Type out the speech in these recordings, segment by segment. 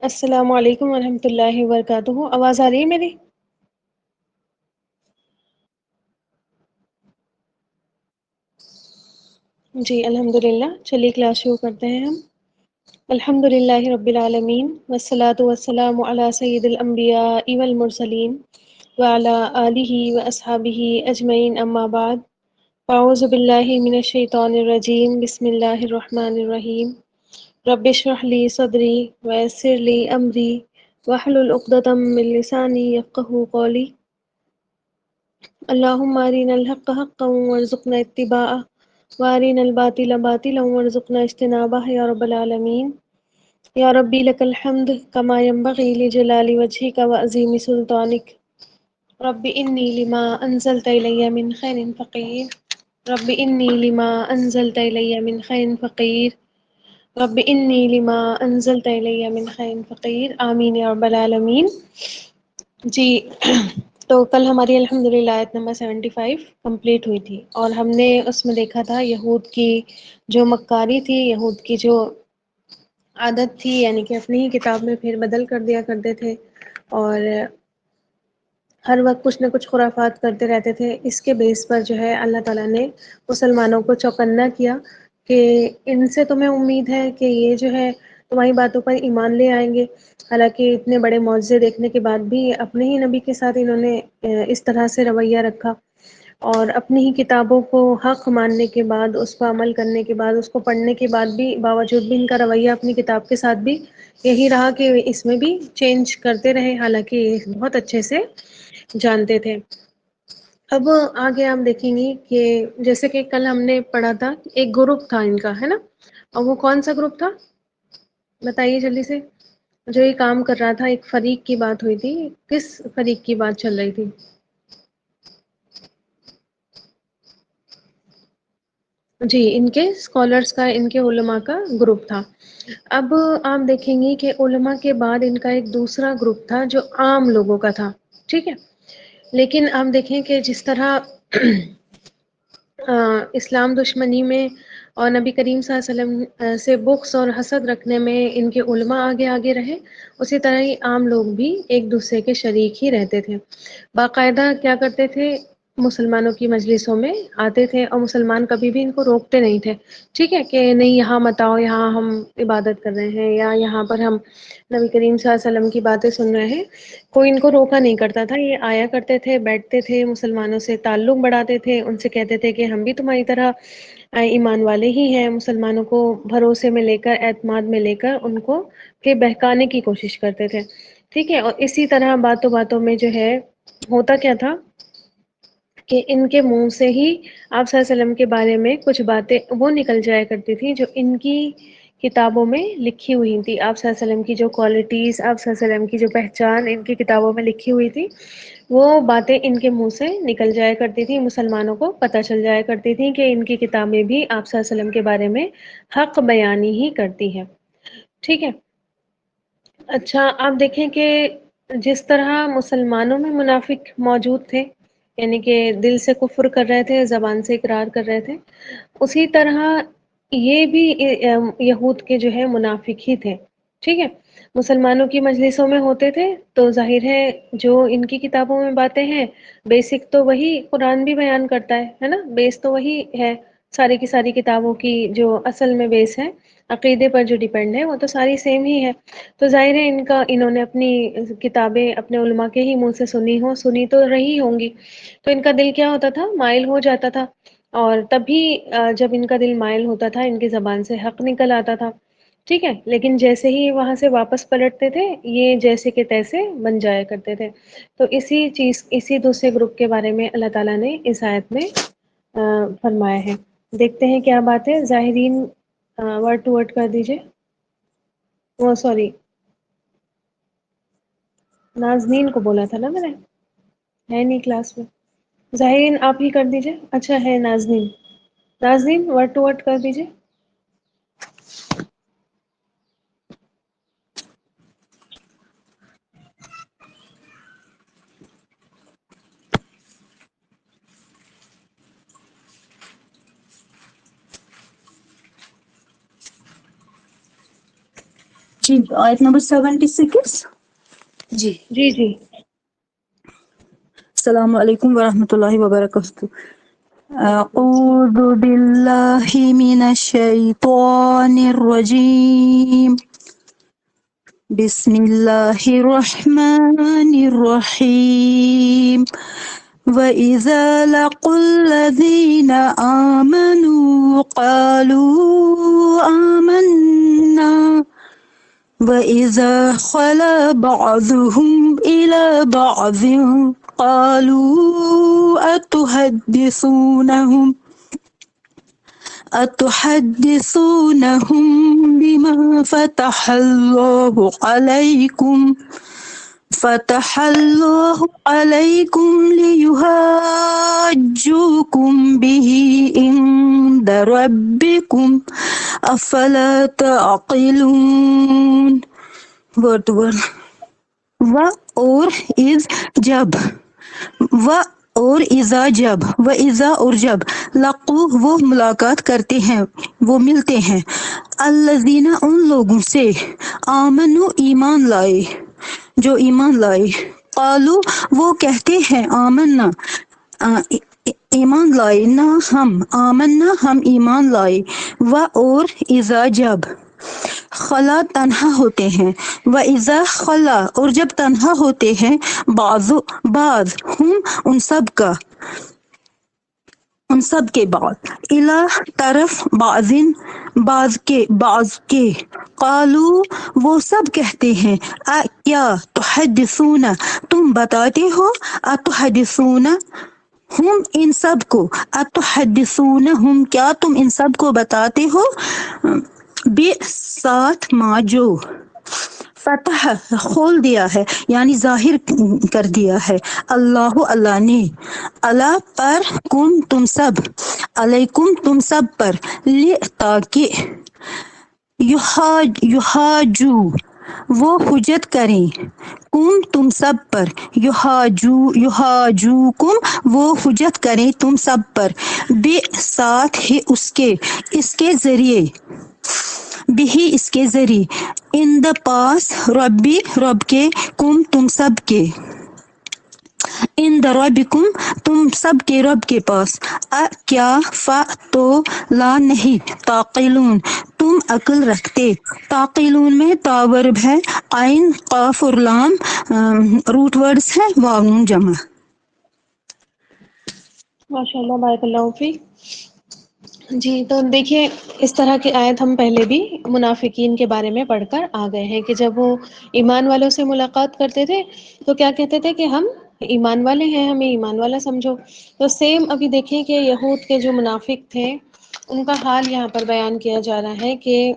السلام علیکم ورحمۃ اللہ وبرکاتہ. آواز آ رہی ہے میری؟ جی الحمد للہ. چلیے کلاس شروع کرتے ہیں ہم. الحمد للہ رب العالمین والصلاة والسلام علی سید الانبیاء والمرسلین وعلی آلہ واصحابہ اجمعین اما بعد. اعوذ باللہ من الشیطان الرجیم. بسم اللہ الرحمن الرحیم. رب اشرح لی صدری ویسر لی امری واحلل عقدۃ من لسانی یفقہوا قولی. اللہم ارنا الحق حقا وارزقنا اتباعہ وارنا الباطل باطلا وارزقنا اجتنابہ یا رب العالمین. یا ربی لک الحمد کما ینبغی لجلال وجہک وعظیم سلطانک. رب انی لما انزلت الی من خیر فقیر. رب انی لما انزلت الی من خیر فقیر. رب انی لما انزلت الی من خیر فقیر. آمین یا رب العالمین. جی تو کل ہماری الحمد للہ آیت نمبر 75 کمپلیٹ ہوئی تھی، اور ہم نے اس میں دیکھا تھا یہود کی جو مکاری تھی، یہود کی جو عادت تھی، یعنی کہ اپنی ہی کتاب میں پھر بدل کر دیا کرتے تھے اور ہر وقت کچھ نہ کچھ خرافات کرتے رہتے تھے. اس کے بیس پر جو ہے اللہ تعالیٰ نے مسلمانوں کو چوکنا کیا کہ ان سے تمہیں امید ہے کہ یہ جو ہے تمہاری باتوں پر ایمان لے آئیں گے. حالانکہ اتنے بڑے معجزے دیکھنے کے بعد بھی اپنے ہی نبی کے ساتھ انہوں نے اس طرح سے رویہ رکھا، اور اپنی ہی کتابوں کو حق ماننے کے بعد، اس پر عمل کرنے کے بعد، اس کو پڑھنے کے بعد بھی باوجود بھی ان کا رویہ اپنی کتاب کے ساتھ بھی یہی رہا کہ اس میں بھی چینج کرتے رہے، حالانکہ یہ بہت اچھے سے جانتے تھے. اب آگے آپ دیکھیں گی کہ جیسے کہ کل ہم نے پڑھا تھا ایک گروپ تھا ان کا، ہے نا؟ اور وہ کون سا گروپ تھا بتائیے جلدی سے، جو یہ کام کر رہا تھا. ایک فریق کی بات ہوئی تھی، کس فریق کی بات چل رہی تھی؟ جی ان کے اسکالرس کا، ان کے علماء کا گروپ تھا. اب آپ دیکھیں گے کہ علماء کے بعد ان کا ایک دوسرا گروپ تھا جو عام لوگوں کا تھا، ٹھیک ہے؟ لیکن آپ دیکھیں کہ جس طرح اسلام دشمنی میں اور نبی کریم صلی اللہ علیہ وسلم سے بغض اور حسد رکھنے میں ان کے علماء آگے آگے رہے، اسی طرح ہی عام لوگ بھی ایک دوسرے کے شریک ہی رہتے تھے. باقاعدہ کیا کرتے تھے، مسلمانوں کی مجلسوں میں آتے تھے، اور مسلمان کبھی بھی ان کو روکتے نہیں تھے، ٹھیک ہے؟ کہ نہیں یہاں مت آؤ، یہاں ہم عبادت کر رہے ہیں، یا یہاں پر ہم نبی کریم صلی اللہ علیہ وسلم کی باتیں سن رہے ہیں. کوئی ان کو روکا نہیں کرتا تھا. یہ آیا کرتے تھے، بیٹھتے تھے، مسلمانوں سے تعلق بڑھاتے تھے، ان سے کہتے تھے کہ ہم بھی تمہاری طرح ایمان والے ہی ہیں. مسلمانوں کو بھروسے میں لے کر، اعتماد میں لے کر ان کو کہ بہکانے کی کوشش کرتے تھے، ٹھیک ہے؟ اور اسی طرح باتوں باتوں میں جو ہے ہوتا کیا تھا کہ ان کے منہ سے ہی آپ صلی اللہ علیہ وسلم کے بارے میں کچھ باتیں وہ نکل جایا کرتی تھیں جو ان کی کتابوں میں لکھی ہوئی تھی. آپ صلی اللہ علیہ وسلم کی جو کوالٹیز، آپ صلی اللہ علیہ وسلم کی جو پہچان ان کی کتابوں میں لکھی ہوئی تھی، وہ باتیں ان کے منہ سے نکل جایا کرتی تھی. مسلمانوں کو پتہ چل جایا کرتی تھی کہ ان کی کتابیں بھی آپ صلی اللہ علیہ وسلم کے بارے میں حق بیانی ہی کرتی ہے، ٹھیک ہے؟ اچھا آپ دیکھیں کہ جس طرح مسلمانوں میں منافق موجود تھے، یعنی کہ دل سے کفر کر رہے تھے، زبان سے اقرار کر رہے تھے، اسی طرح یہ بھی یہود کے جو ہے منافق ہی تھے، ٹھیک ہے؟ مسلمانوں کی مجلسوں میں ہوتے تھے تو ظاہر ہے جو ان کی کتابوں میں باتیں ہیں، بیسک تو وہی قرآن بھی بیان کرتا ہے نا؟ بیس تو وہی ہے. ساری کی ساری کتابوں کی جو اصل میں بیس ہے، عقیدے پر جو ڈیپینڈ ہے، وہ تو ساری سیم ہی ہے. تو ظاہر ہے انہوں نے اپنی کتابیں اپنے علماء کے ہی منہ سے سنی تو رہی ہوں گی، تو ان کا دل کیا ہوتا تھا، مائل ہو جاتا تھا. اور تبھی جب ان کا دل مائل ہوتا تھا، ان کی زبان سے حق نکل آتا تھا، ٹھیک ہے؟ لیکن جیسے ہی وہاں سے واپس پلٹتے تھے، یہ جیسے کہ تیسے بن جایا کرتے تھے. تو اسی دوسرے گروپ کے بارے میں اللہ تعالیٰ نے اس آیت میں فرمایا ہے. دیکھتے ہیں کیا بات ہے. ظاہرین ورڈ ٹو ورڈ کر دیجئے. وہ سوری، ناظمین کو بولا تھا نا میں نے، ہے نہیں کلاس میں. ظاہرین آپ ہی کر دیجئے. اچھا ہے ناظمین. ناظمین ورڈ ٹو ورڈ کر دیجئے. جی آیت نمبر 76. جی جی جی السلام علیکم ورحمۃ اللہ وبرکاتہ. اعوذ باللہ من الشیطان الرجیم. بسم اللہ الرحمن الرحیم. وَإِذَا لَقُوا الَّذِينَ آمَنُوا قَالُوا آمَنَّا وَإِذَا خَلَا بَعْضُهُمْ إِلَى بَعْضٍ قَالُوا أَتُحَدِّثُونَهُم بِمَا فتح الله عليكم ليحاجوكم به عند ربكم أفلا تعقلون. ورد و اور از جب و اور اذا جب و اذا اور جب لقو وہ ملاقات کرتے ہیں وہ ملتے ہیں الذین ان لوگوں سے آمنو ایمان لائے جو ایمان لائے قالو وہ کہتے ہیں آمنا ایمان لائے نہ ہم آمنا ہم ایمان لائے و اور اذا جب خلا تنہا ہوتے ہیں و اذا خلا اور جب تنہا ہوتے ہیں بعض ہم ان سب کے بعد الہ طرف بعض کے قالو وہ سب کہتے ہیں کیا تحدثون تم بتاتے ہو اتحدثون ہم ان سب کو اتحدثون ہم کیا تم ان سب کو بتاتے ہو بے ساتھ ما جو فتح کھول دیا ہے یعنی ظاہر کر دیا ہے اللہ نے اللہ پر تم سب علیکم تم سب پر تاکہ یحاجو وہ حجت کریں تم سب پر یحاجوکم وہ حجت کریں تم سب پر بے ساتھ ہی اس کے ذریعے بھی اس کے ذریعے ان دا پاس رب کے تم سب کے ان دا ربکم تم سب کے رب کے پاس کیا تو لا نہیں تعقلون تم عقل رکھتے تعقلون میں تاورب ہے عین قاف اور لام روٹ ورڈز ہے واو نون جمع. ماشاء اللہ بارک اللہ فیک. جی تو دیکھیے اس طرح کی آیت ہم پہلے بھی منافقین کے بارے میں پڑھ کر آ گئے ہیں کہ جب وہ ایمان والوں سے ملاقات کرتے تھے تو کیا کہتے تھے کہ ہم ایمان والے ہیں ہمیں ایمان والا سمجھو. تو سیم ابھی دیکھیں کہ یہود کے جو منافق تھے ان کا حال یہاں پر بیان کیا جا رہا ہے کہ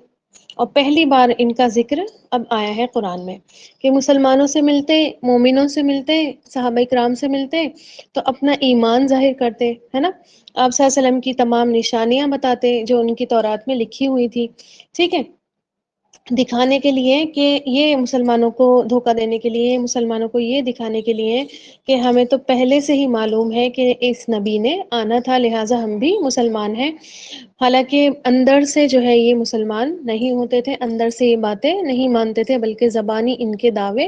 اور پہلی بار ان کا ذکر اب آیا ہے قرآن میں کہ مسلمانوں سے ملتے مومنوں سے ملتے صحابہ کرام سے ملتے تو اپنا ایمان ظاہر کرتے ہے نا. آپ صلی اللہ علیہ وسلم کی تمام نشانیاں بتاتے جو ان کی تورات میں لکھی ہوئی تھی ٹھیک ہے دکھانے کے لیے کہ یہ مسلمانوں کو دھوکہ دینے کے لیے مسلمانوں کو یہ دکھانے کے لیے کہ ہمیں تو پہلے سے ہی معلوم ہے کہ اس نبی نے آنا تھا لہٰذا ہم بھی مسلمان ہیں. حالانکہ اندر سے جو ہے یہ مسلمان نہیں ہوتے تھے اندر سے یہ باتیں نہیں مانتے تھے بلکہ زبانی ان کے دعوے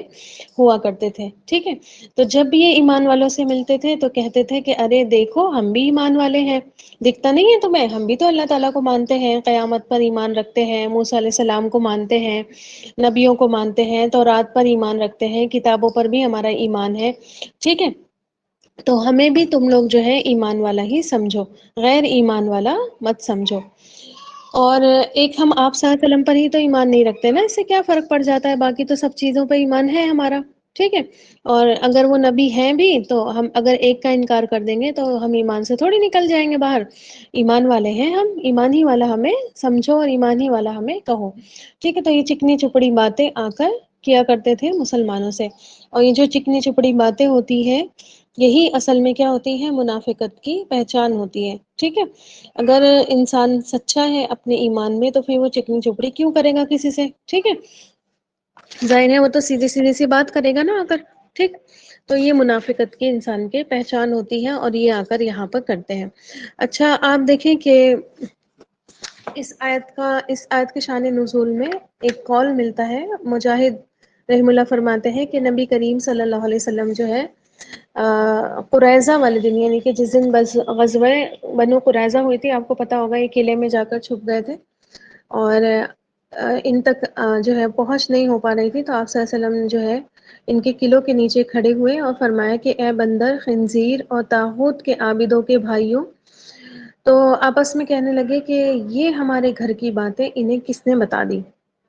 ہوا کرتے تھے ٹھیک ہے. تو جب بھی یہ ایمان والوں سے ملتے تھے تو کہتے تھے کہ ارے دیکھو ہم بھی ایمان والے ہیں دکھتا نہیں ہے تمہیں ہم بھی تو اللہ تعالیٰ کو مانتے ہیں قیامت پر ایمان رکھتے ہیں موسیٰ علیہ السلام کو مانتے ہیں نبیوں کو مانتے ہیں تورات پر ایمان رکھتے ہیں کتابوں پر بھی ہمارا ایمان ہے ٹھیک ہے. تو ہمیں بھی تم لوگ جو ہے ایمان والا ہی سمجھو غیر ایمان والا مت سمجھو. اور ایک ہم آپ صلی اللہ علیہ وسلم پر ہی تو ایمان نہیں رکھتے نا اس سے کیا فرق پڑ جاتا ہے باقی تو سب چیزوں پہ ایمان ہے ہمارا ٹھیک ہے. اور اگر وہ نبی ہیں بھی تو ہم اگر ایک کا انکار کر دیں گے تو ہم ایمان سے تھوڑی نکل جائیں گے باہر. ایمان والے ہیں ہم ایمان ہی والا ہمیں سمجھو اور ایمان ہی والا ہمیں کہو ٹھیک ہے. تو یہ چکنی چپڑی باتیں آ کر کیا کرتے تھے مسلمانوں سے اور یہ جو چکنی چپڑی باتیں ہوتی ہیں یہی اصل میں کیا ہوتی ہے منافقت کی پہچان ہوتی ہے ٹھیک ہے. اگر انسان سچا ہے اپنے ایمان میں تو پھر وہ چکنی چپڑی کیوں کرے گا کسی سے ٹھیک ہے. ظاہر ہے وہ تو سیدھی سیدھی سی بات کرے گا نا آ کر ٹھیک. تو یہ منافقت کی انسان کی پہچان ہوتی ہے اور یہ آ کر یہاں پر کرتے ہیں. اچھا آپ دیکھیں کہ اس آیت کے شان نزول میں ایک قول ملتا ہے، مجاہد رحم اللہ فرماتے ہیں کہ نبی کریم صلی اللہ علیہ وسلم جو ہے قریظہ والے دن، یعنی کہ جس دن غزوہ بنو قریظہ ہوئی تھی، آپ کو پتا ہوگا یہ قلعے میں جا کر چھپ گئے تھے اور ان تک جو ہے پہنچ نہیں ہو پا رہی تھی، تو آپ صلی اللہ علیہ وسلم جو ہے ان کے قلعوں کے نیچے کھڑے ہوئے اور فرمایا کہ اے بندر، خنزیر اور طاغوت کے عابدوں کے بھائیوں، تو آپس میں کہنے لگے کہ یہ ہمارے گھر کی باتیں انہیں کس نے بتا دی؟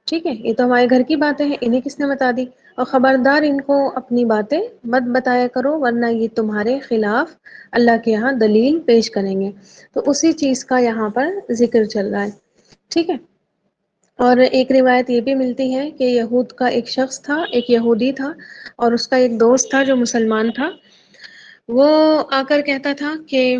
ٹھیک ہے، یہ تو ہمارے گھر کی باتیں ہیں، انہیں کس نے بتا دی؟ اور خبردار ان کو اپنی باتیں مت بتایا کرو، ورنہ یہ تمہارے خلاف اللہ کے یہاں دلیل پیش کریں گے۔ تو اسی چیز کا یہاں پر ذکر چل رہا ہے، ٹھیک ہے۔ اور ایک روایت یہ بھی ملتی ہے کہ یہود کا ایک شخص تھا، ایک یہودی تھا، اور اس کا ایک دوست تھا جو مسلمان تھا، وہ آ کر کہتا تھا کہ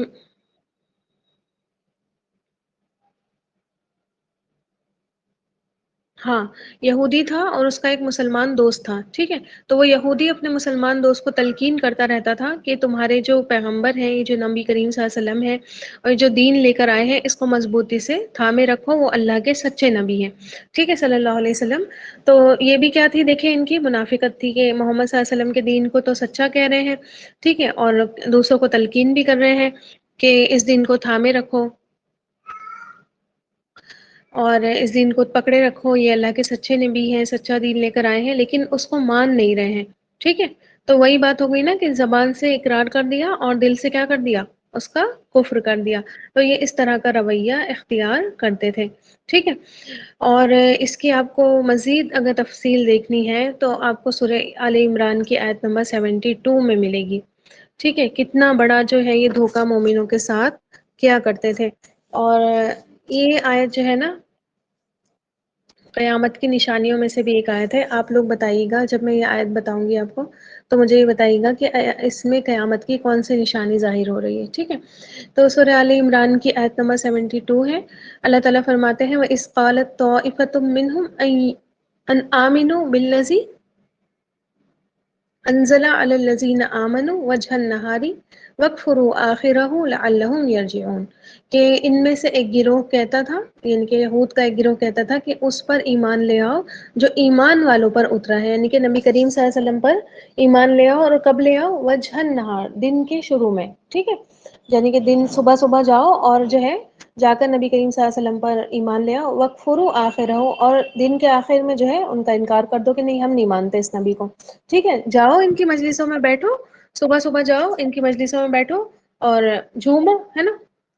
ہاں، یہودی تھا اور اس کا ایک مسلمان دوست تھا، ٹھیک ہے۔ تو وہ یہودی اپنے مسلمان دوست کو تلقین کرتا رہتا تھا کہ تمہارے جو پیغمبر ہیں، یہ جو نبی کریم صلی اللہ علیہ وسلم ہے اور جو دین لے کر آئے ہیں، اس کو مضبوطی سے تھامے رکھو، وہ اللہ کے سچے نبی ہیں، ٹھیک ہے، صلی اللہ علیہ وسلم۔ تو یہ بھی کیا تھی، دیکھیں ان کی منافقت تھی کہ محمد صلی اللہ علیہ وسلم کے دین کو تو سچا کہہ رہے ہیں، ٹھیک ہے، اور دوسروں کو تلقین بھی کر رہے ہیں کہ اس دین کو تھامے رکھو اور اس دین کو پکڑے رکھو، یہ اللہ کے سچے نبی ہیں، سچا دین لے کر آئے ہیں، لیکن اس کو مان نہیں رہے ہیں، ٹھیک ہے۔ تو وہی بات ہو گئی نا کہ زبان سے اقرار کر دیا اور دل سے کیا کر دیا، اس کا کفر کر دیا۔ تو یہ اس طرح کا رویہ اختیار کرتے تھے، ٹھیک ہے۔ اور اس کی آپ کو مزید اگر تفصیل دیکھنی ہے تو آپ کو سورہ آل عمران کی آیت نمبر 72 میں ملے گی، ٹھیک ہے، کتنا بڑا جو ہے یہ دھوکہ مومنوں کے ساتھ کیا کرتے تھے۔ اور یہ آیت جو ہے نا قیامت کی نشانیوں میں سے بھی ایک آیت ہے۔ آپ لوگ بتائیے گا، جب میں یہ آیت بتاؤں گی آپ کو تو مجھے یہ بتائیے گا کہ اس میں قیامت کی کون سی نشانی ظاہر ہو رہی ہے، ٹھیک ہے۔ تو سورہ آل عمران کی آیت نمبر 72 ہے، اللہ تعالیٰ فرماتے ہیں وَإِذْ قَالَتْ طَائِفَةٌ مِّنْهُمْ أَنْ آمِنُوا بِالَّذِي انزل علی الذین آمنوا وجہ النہاری وَاکْفُرُوا آخِرَهُ لَعَلَّهُمْ یرجعون، کہ ان میں سے ایک گروہ کہتا تھا، یعنی کہ یہود کا ایک گروہ کہتا تھا کہ اس پر ایمان لے آؤ جو ایمان والوں پر اترا ہے، یعنی کہ نبی کریم صلی اللہ علیہ وسلم پر ایمان لے آؤ، اور کب لے آؤ؟ وجہ النہار، دن کے شروع میں، ٹھیک ہے، یعنی کہ دن صبح صبح جاؤ اور جو ہے جا کر نبی کریم صلی اللہ علیہ وسلم پر ایمان لے آؤ، وَاکْفُرُوا آخِرَهُ، اور دن کے آخر میں جو ہے ان کا انکار کر دو کہ نہیں ہم نہیں مانتے اس نبی کو، ٹھیک ہے۔ جاؤ ان کی مجلسوں میں بیٹھو، صبح صبح جاؤ ان کی مجلسوں میں بیٹھو اور جھومو، ہے نا،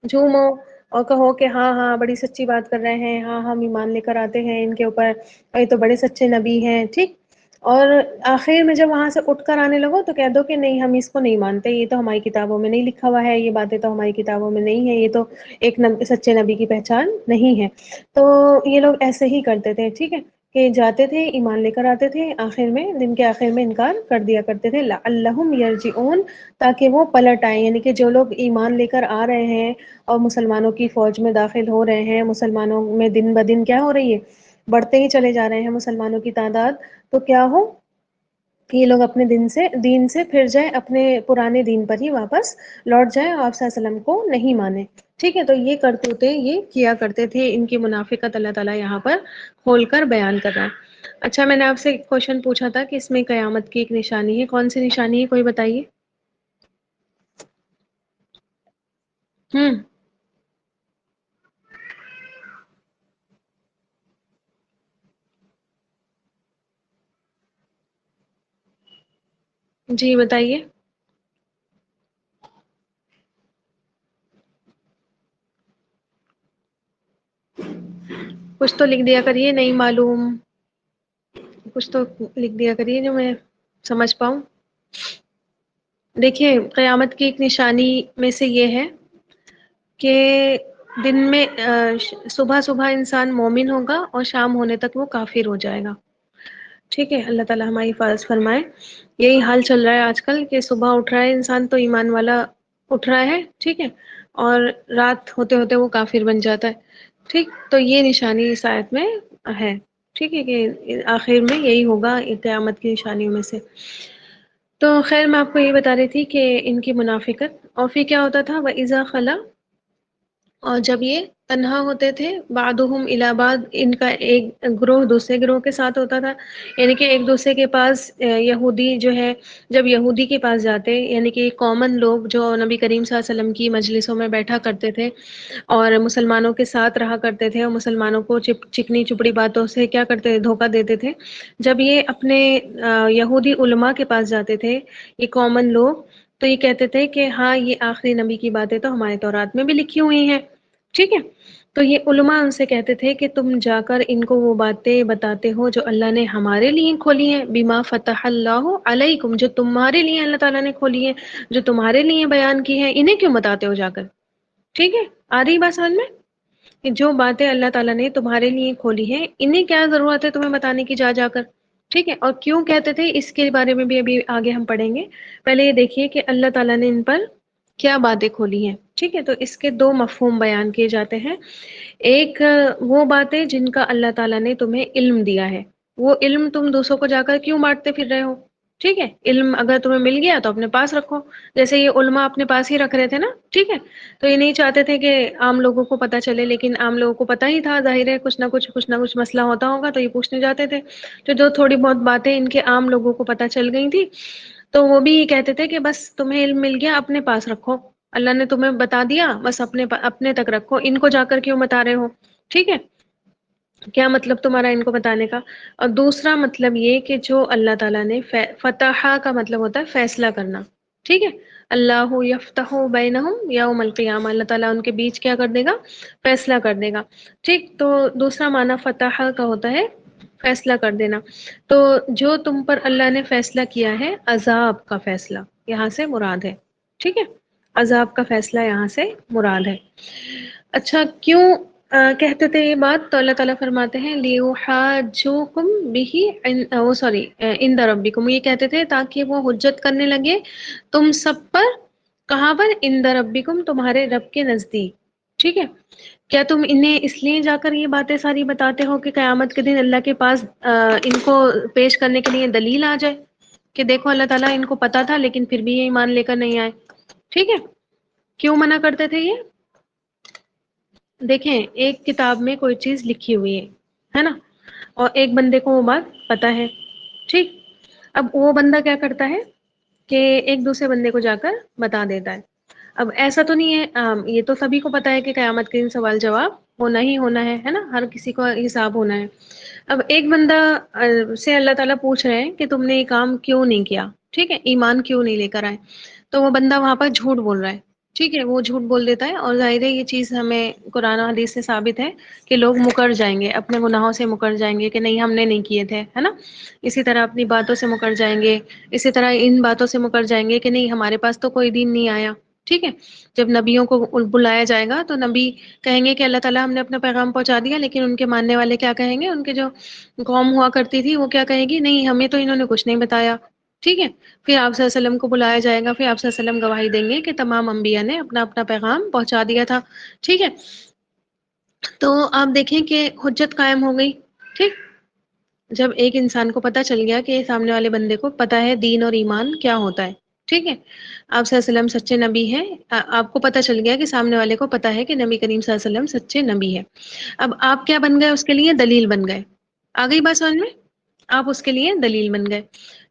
جھومو اور کہو کہ ہاں ہاں بڑی سچی بات کر رہے ہیں، ہاں ہم ایمان لے کر آتے ہیں ان کے اوپر، اور یہ تو بڑے سچے نبی ہیں، ٹھیک۔ اور آخر میں جب وہاں سے اٹھ کر آنے لگو تو کہہ دو کہ نہیں ہم اس کو نہیں مانتے، یہ تو ہماری کتابوں میں نہیں لکھا ہوا ہے، یہ باتیں تو ہماری کتابوں میں نہیں ہے، یہ تو ایک سچے نبی کی پہچان نہیں ہے۔ تو یہ لوگ ایسے ہی کرتے تھے، ٹھیک ہے، کہ جاتے تھے ایمان لے کر آتے تھے، آخر میں دن کے آخر میں انکار کر دیا کرتے تھے، لعلہم یرجعون، تاکہ وہ پلٹ آئیں، یعنی کہ جو لوگ ایمان لے کر آ رہے ہیں اور مسلمانوں کی فوج میں داخل ہو رہے ہیں، مسلمانوں میں دن بدن کیا ہو رہی ہے، بڑھتے ہی چلے جا رہے ہیں مسلمانوں کی تعداد، تو کیا ہو کہ یہ لوگ اپنے دین سے پھر جائیں، اپنے پرانے دین پر ہی واپس لوٹ جائیں اور آپ صلی اللہ علیہ وسلم کو نہیں مانے، ٹھیک ہے۔ تو یہ کرتوتے یہ کیا کرتے تھے، ان کی منافقت اللہ تعالیٰ یہاں پر کھول کر بیان کر رہا ہے۔ اچھا، میں نے آپ سے ایک کوشچن پوچھا تھا کہ اس میں قیامت کی ایک نشانی ہے، کون سی نشانی ہے، کوئی بتائیے۔ ہوں جی بتائیے۔ کچھ تو لکھ دیا کریے، نہیں معلوم، کچھ تو لکھ دیا کریے جو میں سمجھ پاؤں۔ دیکھیے قیامت کی ایک نشانی میں سے یہ ہے کہ دن میں صبح صبح انسان مومن ہوگا اور شام ہونے تک وہ کافر ہو جائے گا، ٹھیک ہے، اللہ تعالیٰ ہماری حفاظت فرمائے۔ یہی حال چل رہا ہے آج کل کہ صبح اٹھ رہا ہے انسان تو ایمان والا اٹھ رہا ہے، ٹھیک ہے، اور رات ہوتے ہوتے وہ کافر بن جاتا ہے، ٹھیک۔ تو یہ نشانی اس آیت میں ہے، ٹھیک ہے، کہ آخر میں یہی ہوگا قیامت کی نشانیوں میں سے۔ تو خیر میں آپ کو یہ بتا رہی تھی کہ ان کی منافقت، اور پھر کیا ہوتا تھا وَإِذَا خَلَا، اور جب یہ تنہا ہوتے تھے، بعضهم الی بعض، ان کا ایک گروہ دوسرے گروہ کے ساتھ ہوتا تھا، یعنی کہ ایک دوسرے کے پاس یہودی جو ہے، جب یہودی کے پاس جاتے، یعنی کہ کامن لوگ جو نبی کریم صلی اللہ علیہ وسلم کی مجلسوں میں بیٹھا کرتے تھے اور مسلمانوں کے ساتھ رہا کرتے تھے اور مسلمانوں کو چکنی چپڑی باتوں سے کیا کرتے تھے، دھوکہ دیتے تھے، جب یہ اپنے یہودی علماء کے پاس جاتے تھے یہ کامن لوگ، تو یہ کہتے تھے کہ ہاں یہ آخری نبی کی باتیں تو ہمارے تورات میں بھی لکھی ہوئی ہیں، ٹھیک ہے، تو یہ علماء ان سے کہتے تھے کہ تم جا کر ان کو وہ باتیں بتاتے ہو جو اللہ نے ہمارے لیے کھولی ہیں، بما فتح اللہ علیکم، جو تمہارے لیے اللہ تعالیٰ نے کھولی ہے، جو تمہارے لیے بیان کی ہے، انہیں کیوں بتاتے ہو جا کر؟ ٹھیک ہے، آ رہی بات سمجھ میں کہ جو باتیں اللہ تعالیٰ نے تمہارے لیے کھولی ہیں انہیں کیا ضرورت ہے تمہیں بتانے کی جا جا کر؟ ٹھیک ہے، اور کیوں کہتے تھے اس کے بارے میں بھی ابھی آگے ہم پڑھیں گے، پہلے یہ دیکھیے کہ اللہ تعالیٰ نے ان پر کیا باتیں کھولی ہیں، ٹھیک ہے، تو اس کے دو مفہوم بیان کیے جاتے ہیں، ایک وہ باتیں جن کا اللہ تعالیٰ نے تمہیں علم دیا ہے، وہ علم تم دوسروں کو جا کر کیوں بانٹتے پھر رہے ہو؟ ٹھیک ہے، علم اگر تمہیں مل گیا تو اپنے پاس رکھو، جیسے یہ علماء اپنے پاس ہی رکھ رہے تھے نا، ٹھیک ہے، تو یہ نہیں چاہتے تھے کہ عام لوگوں کو پتہ چلے، لیکن عام لوگوں کو پتہ ہی تھا، ظاہر ہے کچھ نہ کچھ مسئلہ ہوتا ہوگا تو یہ پوچھنے جاتے تھے، تو جو تھوڑی بہت باتیں ان کے عام لوگوں کو پتہ چل گئی تھی تو وہ بھی یہ کہتے تھے کہ بس تمہیں علم مل گیا اپنے پاس رکھو، اللہ نے تمہیں بتا دیا بس اپنے تک رکھو، ان کو جا کر کیوں بتا رہے ہو؟ ٹھیک ہے، کیا مطلب تمہارا ان کو بتانے کا؟ اور دوسرا مطلب یہ کہ جو اللہ تعالیٰ نے فتح کا مطلب ہوتا ہے فیصلہ کرنا، ٹھیک ہے، اللہ یفتح بینہم یوم القیامہ، اللہ تعالیٰ ان کے بیچ کیا کر دے گا؟ فیصلہ کر دے گا، ٹھیک، تو دوسرا معنی فتح کا ہوتا ہے فیصلہ کر دینا، تو جو تم پر اللہ نے فیصلہ کیا ہے عذاب کا فیصلہ یہاں سے مراد ہے، ٹھیک ہے، عذاب کا فیصلہ یہاں سے مراد ہے۔ اچھا کیوں کہتے تھے یہ بات؟ تو اللہ تعالیٰ فرماتے ہیں لیحاجوکم بہ، وہ سوری عند ربکم، یہ کہتے تھے تاکہ وہ حجت کرنے لگے تم سب پر، کہاں پر؟ عند ربکم، تمہارے رب کے نزدیک، ٹھیک ہے، کیا تم انہیں اس لیے جا کر یہ باتیں ساری بتاتے ہو کہ قیامت کے دن اللہ کے پاس ان کو پیش کرنے کے لیے دلیل آ جائے کہ دیکھو اللہ تعالیٰ ان کو پتا تھا لیکن پھر بھی یہ ایمان لے کر نہیں آئے؟ ٹھیک ہے، کیوں منع کرتے تھے یہ؟ دیکھیں ایک کتاب میں کوئی چیز لکھی ہوئی ہے نا، اور ایک بندے کو وہ بات پتا ہے، ٹھیک، اب وہ بندہ کیا کرتا ہے کہ ایک دوسرے بندے کو جا کر بتا دیتا ہے، اب ایسا تو نہیں ہے، یہ تو سبھی کو پتا ہے کہ قیامت کے دن سوال جواب ہونا ہی ہونا ہے نا، ہر کسی کو حساب ہونا ہے، اب ایک بندہ سے اللہ تعالیٰ پوچھ رہے ہیں کہ تم نے یہ کام کیوں نہیں کیا، ٹھیک ہے، ایمان کیوں نہیں لے کر آئے، تو وہ بندہ وہاں پر جھوٹ بول رہا ہے، ٹھیک ہے، وہ جھوٹ بول دیتا ہے، اور ظاہر ہے یہ چیز ہمیں قرآن و حدیث سے ثابت ہے کہ لوگ مکر جائیں گے، اپنے گناہوں سے مکر جائیں گے کہ نہیں ہم نے نہیں کیے تھے، ہے نا، اسی طرح اپنی باتوں سے مکر جائیں گے، اسی طرح ان باتوں سے مکر جائیں گے کہ نہیں ہمارے پاس تو کوئی دین نہیں آیا، ٹھیک ہے، جب نبیوں کو بلایا جائے گا تو نبی کہیں گے کہ اللہ تعالیٰ ہم نے اپنا پیغام پہنچا دیا، لیکن ان کے ماننے والے کیا کہیں گے، ان کے جو قوم ہوا کرتی تھی وہ کیا کہے گی، نہیں ہمیں تو انہوں نے کچھ نہیں بتایا، ٹھیک ہے، پھر آپ صلی اللہ علیہ وسلم کو بلایا جائے گا، پھر آپ صلی اللہ علیہ وسلم گواہی دیں گے کہ تمام انبیاء نے اپنا اپنا پیغام پہنچا دیا تھا، ٹھیک ہے، تو آپ دیکھیں کہ حجت قائم ہو گئی، ٹھیک، جب ایک انسان کو پتہ چل گیا کہ سامنے والے بندے کو پتہ ہے دین اور ایمان کیا ہوتا ہے، ٹھیک ہے، آپ صلی اللہ علیہ وسلم سچے نبی ہیں، آپ کو پتہ چل گیا کہ سامنے والے کو پتہ ہے کہ نبی کریم صلی اللہ علیہ وسلم سچے نبی ہے، اب آپ کیا بن گئے اس کے لیے؟ دلیل بن گئے، آ گئی بات سمجھ میں؟ آپ اس کے لیے دلیل بن گئے۔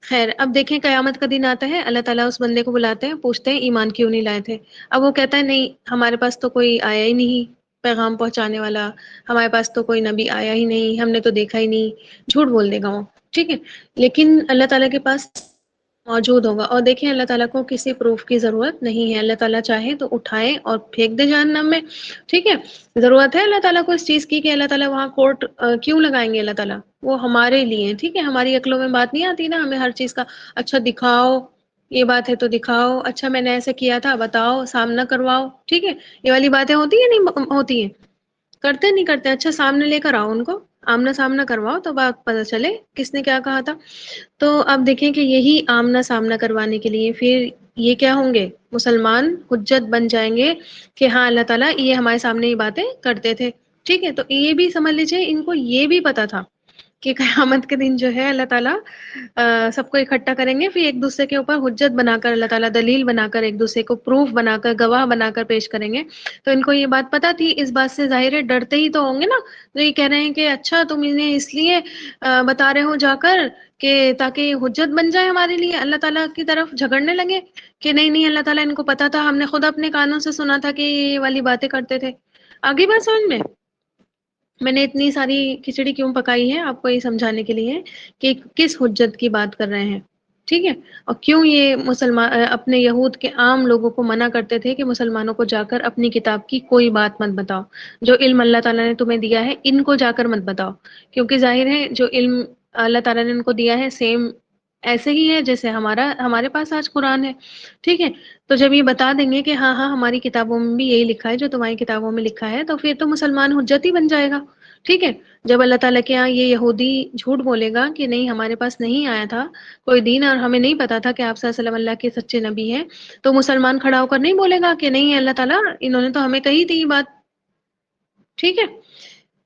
خیر اب دیکھیں قیامت کا دن آتا ہے، اللہ تعالیٰ اس بندے کو بلاتے ہیں، پوچھتے ہیں ایمان کیوں نہیں لائے تھے، اب وہ کہتا ہے نہیں ہمارے پاس تو کوئی آیا ہی نہیں پیغام پہنچانے والا، ہمارے پاس تو کوئی نبی آیا ہی نہیں، ہم نے تو دیکھا ہی نہیں، جھوٹ بول دے گا وہ، ٹھیک ہے، لیکن اللہ تعالیٰ کے پاس موجود ہوگا، اور دیکھیں اللہ تعالیٰ کو کسی پروف کی ضرورت نہیں ہے، اللہ تعالیٰ چاہے تو اٹھائے اور پھینک دے جہنم میں، ٹھیک ہے، ضرورت ہے اللہ تعالیٰ کو اس چیز کی کہ اللہ تعالیٰ وہاں کورٹ کیوں لگائیں گے؟ اللہ تعالیٰ وہ ہمارے لیے، ٹھیک ہے، ہماری عقلوں میں بات نہیں آتی نا، ہمیں ہر چیز کا اچھا دکھاؤ، یہ بات ہے تو دکھاؤ، اچھا میں نے ایسے کیا تھا بتاؤ، سامنا کرواؤ، ٹھیک ہے، یہ والی باتیں ہوتی ہیں نہیں ہوتی ہیں؟ کرتے نہیں کرتے؟ اچھا سامنے لے کر آؤ ان کو، آمنا سامنا کرواؤ تو بات پتہ چلے کس نے کیا کہا تھا، تو آپ دیکھیں کہ یہی آمنا سامنا کروانے کے لیے پھر یہ کیا ہوں گے؟ مسلمان حجت بن جائیں گے کہ ہاں اللہ تعالیٰ یہ ہمارے سامنے یہ باتیں کرتے تھے، ٹھیک ہے، تو یہ بھی سمجھ لیجیے ان کو یہ بھی پتا تھا کہ قیامت کے دن جو ہے اللہ تعالیٰ سب کو اکٹھا کریں گے، پھر ایک دوسرے کے اوپر حجت بنا کر اللہ تعالیٰ دلیل بنا کر ایک دوسرے کو پروف بنا کر گواہ بنا کر پیش کریں گے۔ تو ان کو یہ بات پتہ تھی، اس بات سے ظاہر ہے ڈرتے ہی تو ہوں گے نا، تو یہ کہہ رہے ہیں کہ اچھا تم انہیں اس لیے بتا رہے ہو جا کر کہ تاکہ حجت بن جائے ہمارے لیے، اللہ تعالیٰ کی طرف جھگڑنے لگے کہ نہیں نہیں اللہ تعالیٰ ان کو پتا تھا، ہم نے خود اپنے کانوں سے سنا تھا کہ یہ والی باتیں کرتے تھے۔ آگے بات سمجھ میں نے اتنی ساری کھچڑی کیوں پکائی ہے آپ کو یہ سمجھانے کے لیے کہ کس حجت کی بات کر رہے ہیں، ٹھیک ہے، اور کیوں یہ مسلمان اپنے یہود کے عام لوگوں کو منع کرتے تھے کہ مسلمانوں کو جا کر اپنی کتاب کی کوئی بات مت بتاؤ، جو علم اللہ تعالیٰ نے تمہیں دیا ہے ان کو جا کر مت بتاؤ، کیونکہ ظاہر ہے جو علم اللہ تعالیٰ نے ان کو دیا ہے سیم ایسے ہی ہے جیسے ہمارے پاس آج قرآن ہے، ٹھیک ہے۔ تو جب یہ بتا دیں گے کہ ہاں ہاں ہماری کتابوں میں بھی یہی لکھا ہے جو تمہاری کتابوں میں لکھا ہے، تو پھر تو مسلمان حجت ہی بن جائے گا، ٹھیک ہے۔ جب اللہ تعالیٰ کے یہاں یہ یہودی جھوٹ بولے گا کہ نہیں ہمارے پاس نہیں آیا تھا کوئی دین اور ہمیں نہیں پتا تھا کہ آپ صلی اللہ علیہ وسلم اللہ کے سچے نبی ہیں، تو مسلمان کھڑا ہو کر نہیں بولے گا کہ نہیں اللہ تعالیٰ انہوں نے تو ہمیں کہی تھی یہ بات، ٹھیک ہے۔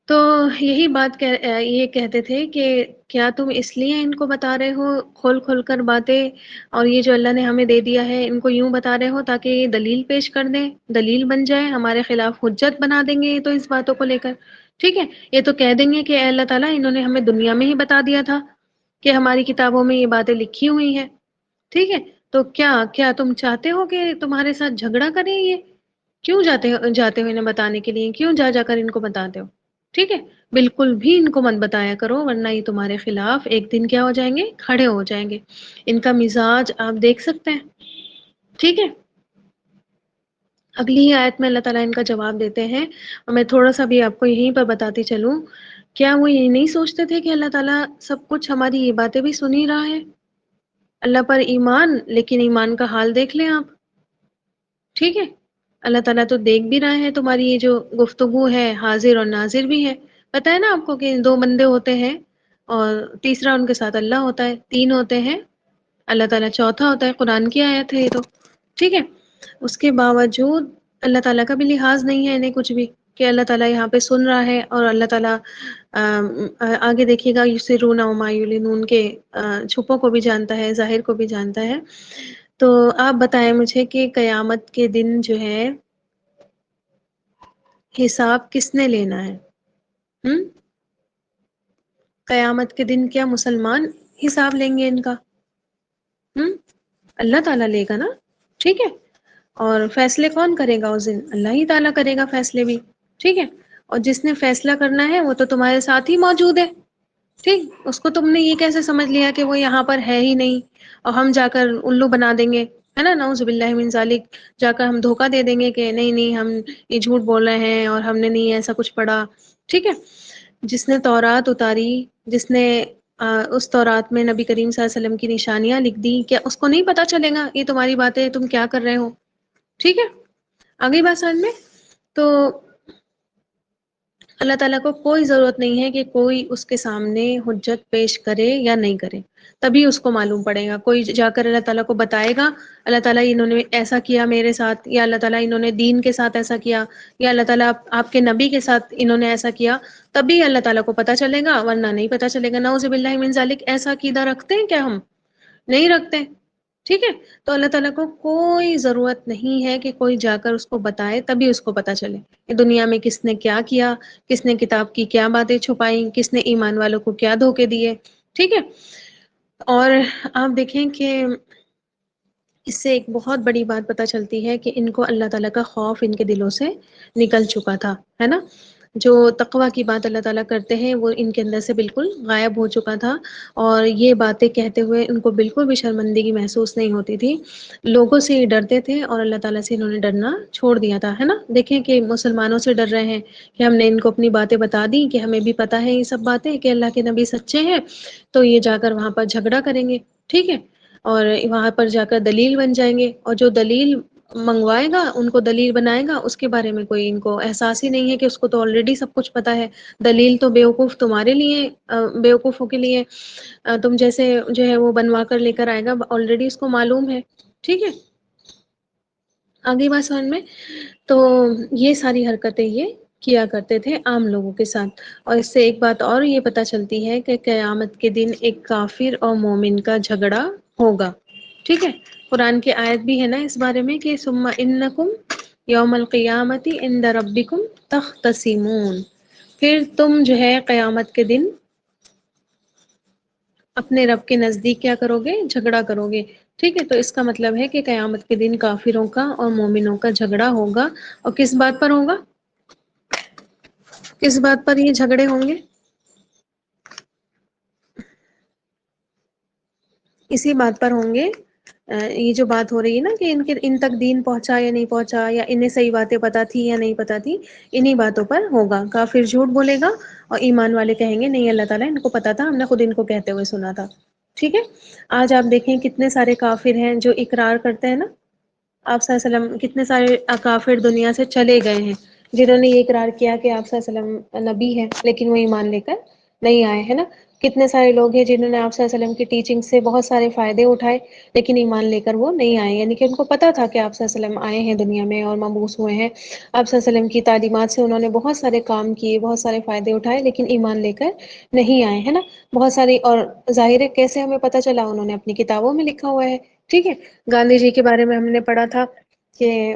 تو یہی بات یہ کہتے تھے کہ کیا تم اس لیے ان کو بتا رہے ہو کھول کھول کر باتیں، اور یہ جو اللہ نے ہمیں دے دیا ہے ان کو یوں بتا رہے ہو تاکہ یہ دلیل پیش کر دیں، دلیل بن جائے، ہمارے خلاف حجت بنا دیں گے، تو اس باتوں کو لے کر، ٹھیک ہے۔ یہ تو کہہ دیں گے کہ اے اللہ تعالیٰ انہوں نے ہمیں دنیا میں ہی بتا دیا تھا کہ ہماری کتابوں میں یہ باتیں لکھی ہوئی ہیں، ٹھیک ہے۔ تو کیا تم چاہتے ہو کہ تمہارے ساتھ جھگڑا کریں؟ یہ کیوں جاتے ہو انہیں بتانے کے لیے، کیوں جا کر ان کو بتاتے ہو، ٹھیک ہے۔ بالکل بھی ان کو مت بتایا کرو ورنہ یہ تمہارے خلاف ایک دن کیا ہو جائیں گے، کھڑے ہو جائیں گے۔ ان کا مزاج آپ دیکھ سکتے ہیں، ٹھیک ہے۔ اگلی ہی آیت میں اللہ تعالیٰ ان کا جواب دیتے ہیں، اور میں تھوڑا سا بھی آپ کو یہیں پر بتاتی چلوں، کیا وہ یہ نہیں سوچتے تھے کہ اللہ تعالیٰ سب کچھ ہماری یہ باتیں بھی سن ہی رہا ہے؟ اللہ پر ایمان، لیکن ایمان کا حال دیکھ لیں آپ، ٹھیک ہے۔ اللہ تعالیٰ تو دیکھ بھی رہا ہے تمہاری یہ جو گفتگو ہے، حاضر اور ناظر بھی ہے۔ پتہ ہے نا آپ کو کہ دو بندے ہوتے ہیں اور تیسرا ان کے ساتھ اللہ ہوتا ہے، تین ہوتے ہیں، اللہ تعالیٰ چوتھا ہوتا ہے، قرآن کی آیت ہے یہ تو، ٹھیک ہے۔ اس کے باوجود اللہ تعالیٰ کا بھی لحاظ نہیں ہے انہیں کچھ بھی، کہ اللہ تعالیٰ یہاں پہ سن رہا ہے، اور اللہ تعالیٰ آگے دیکھیے گا یسرون وما یعلنون کے چھپوں کو بھی جانتا ہے، ظاہر کو بھی جانتا ہے۔ تو آپ بتائیں مجھے کہ قیامت کے دن جو ہے حساب کس نے لینا ہے؟ قیامت کے دن کیا مسلمان حساب لیں گے ان کا؟ اللہ تعالیٰ لے گا نا، ٹھیک ہے۔ اور فیصلے کون کرے گا اس دن؟ اللہ ہی تعالیٰ کرے گا فیصلے بھی، ٹھیک ہے۔ اور جس نے فیصلہ کرنا ہے وہ تو تمہارے ساتھ ہی موجود ہے، ٹھیک۔ اس کو تم نے یہ کیسے سمجھ لیا کہ وہ یہاں پر ہے ہی نہیں اور ہم جا کر الو بنا دیں گے، ہے نا، نعوذ باللہ من ذالک، جا کر ہم دھوکہ دے دیں گے کہ نہیں نہیں ہم یہ جھوٹ بول رہے ہیں اور ہم نے نہیں ایسا کچھ پڑھا، ٹھیک ہے۔ جس نے تورات اتاری، جس نے اس تورات میں نبی کریم صلی اللہ علیہ وسلم کی نشانیاں لکھ دی، کیا اس کو نہیں پتا چلے گا یہ تمہاری باتیں تم کیا کر رہے ہو؟ ٹھیک ہے، آگے بات سمجھ میں۔ تو اللہ تعالیٰ کو کوئی ضرورت نہیں ہے کہ کوئی اس کے سامنے حجت پیش کرے یا نہیں کرے، تبھی اس کو معلوم پڑے گا۔ کوئی جا کر اللہ تعالیٰ کو بتائے گا اللہ تعالیٰ انہوں نے ایسا کیا میرے ساتھ، یا اللہ تعالیٰ انہوں نے دین کے ساتھ ایسا کیا، یا اللہ تعالیٰ آپ کے نبی کے ساتھ انہوں نے ایسا کیا، تبھی اللہ تعالیٰ کو پتہ چلے گا، ورنہ نہیں پتہ چلے گا۔ نعوذ باللہ من ذالک، ایسا عقیدہ رکھتے ہیں کیا ہم؟ نہیں رکھتے، ٹھیک ہے۔ تو اللہ تعالیٰ کو کوئی ضرورت نہیں ہے کہ کوئی جا کر اس کو بتائے تبھی اس کو پتہ چلے کہ دنیا میں کس نے کیا کیا، کس نے کتاب کی کیا باتیں چھپائیں، کس نے ایمان والوں کو کیا دھوکے دیے، ٹھیک ہے۔ اور آپ دیکھیں کہ اس سے ایک بہت بڑی بات پتہ چلتی ہے کہ ان کو اللہ تعالیٰ کا خوف ان کے دلوں سے نکل چکا تھا، ہے نا۔ جو تقویٰ کی بات اللہ تعالیٰ کرتے ہیں وہ ان کے اندر سے بالکل غائب ہو چکا تھا، اور یہ باتیں کہتے ہوئے ان کو بالکل بھی شرمندگی محسوس نہیں ہوتی تھی۔ لوگوں سے یہ ڈرتے تھے اور اللہ تعالیٰ سے انہوں نے ڈرنا چھوڑ دیا تھا، ہے نا۔ دیکھیں کہ مسلمانوں سے ڈر رہے ہیں کہ ہم نے ان کو اپنی باتیں بتا دی کہ ہمیں بھی پتہ ہے یہ سب باتیں کہ اللہ کے نبی سچے ہیں، تو یہ جا کر وہاں پر جھگڑا کریں گے، ٹھیک ہے، اور وہاں پر جا کر دلیل بن جائیں گے، اور جو دلیل منگوائے گا ان کو دلیل بنائے گا اس کے بارے میں کوئی ان کو احساس ہی نہیں ہے کہ اس کو تو آلریڈی سب کچھ پتہ ہے۔ دلیل تو بیوقوف تمہارے لیے، بیوقوفوں کے لیے، تم جیسے جو ہے وہ بنوا کر لے کر آئے گا، آلریڈی اس کو معلوم ہے، ٹھیک ہے۔ آگے بات سمجھ میں۔ تو یہ ساری حرکتیں یہ کیا کرتے تھے عام لوگوں کے ساتھ۔ اور اس سے ایک بات اور یہ پتہ چلتی ہے کہ قیامت کے دن ایک کافر اور مومن کا جھگڑا ہوگا، ٹھیک ہے۔ قرآن کی آیت بھی ہے نا اس بارے میں کہ ثم انکم یوم القیامت عند ربکم تختصمون، پھر تم جو ہے قیامت کے دن اپنے رب کے نزدیک کیا کرو گے؟ جھگڑا کرو گے، ٹھیک ہے۔ تو اس کا مطلب ہے کہ قیامت کے دن کافروں کا اور مومنوں کا جھگڑا ہوگا۔ اور کس بات پر ہوگا؟ کس بات پر یہ جھگڑے ہوں گے؟ اسی بات پر ہوں گے، یہ جو بات ہو رہی ہے نا کہ ان تک دین پہنچا یا نہیں پہنچا، یا انہیں صحیح باتیں پتہ تھی یا نہیں پتہ تھی، انہی باتوں پر ہوگا۔ کافر جھوٹ بولے گا اور ایمان والے کہیں گے نہیں اللہ تعالیٰ ان کو پتہ تھا، ہم نے خود ان کو کہتے ہوئے سنا تھا، ٹھیک ہے۔ آج آپ دیکھیں کتنے سارے کافر ہیں جو اقرار کرتے ہیں نا، آپ صلی اللہ علیہ وسلم، کتنے سارے کافر دنیا سے چلے گئے ہیں جنہوں نے یہ اقرار کیا کہ آپ صلی اللہ علیہ وسلم نبی ہے، لیکن وہ ایمان لے کر نہیں آئے، ہے نا۔ کتنے سارے لوگ ہیں جنہوں نے آپ صلی اللہ علیہ وسلم کی ٹیچنگ سے بہت سارے فائدے اٹھائے، لیکن ایمان لے کر وہ نہیں آئے، یعنی کہ ان کو پتہ تھا کہ آپ صلی اللہ علیہ وسلم آئے ہیں دنیا میں اور مبعوث ہوئے ہیں، آپ صلی اللہ علیہ وسلم کی تعلیمات سے انہوں نے بہت سارے کام کیے، بہت سارے فائدے اٹھائے، لیکن ایمان لے کر نہیں آئے، ہے نا۔ بہت ساری، اور ظاہر ہے کیسے ہمیں پتہ چلا، انہوں نے اپنی کتابوں میں لکھا ہوا ہے، ٹھیک ہے۔ گاندھی جی کے بارے میں ہم نے پڑھا تھا کہ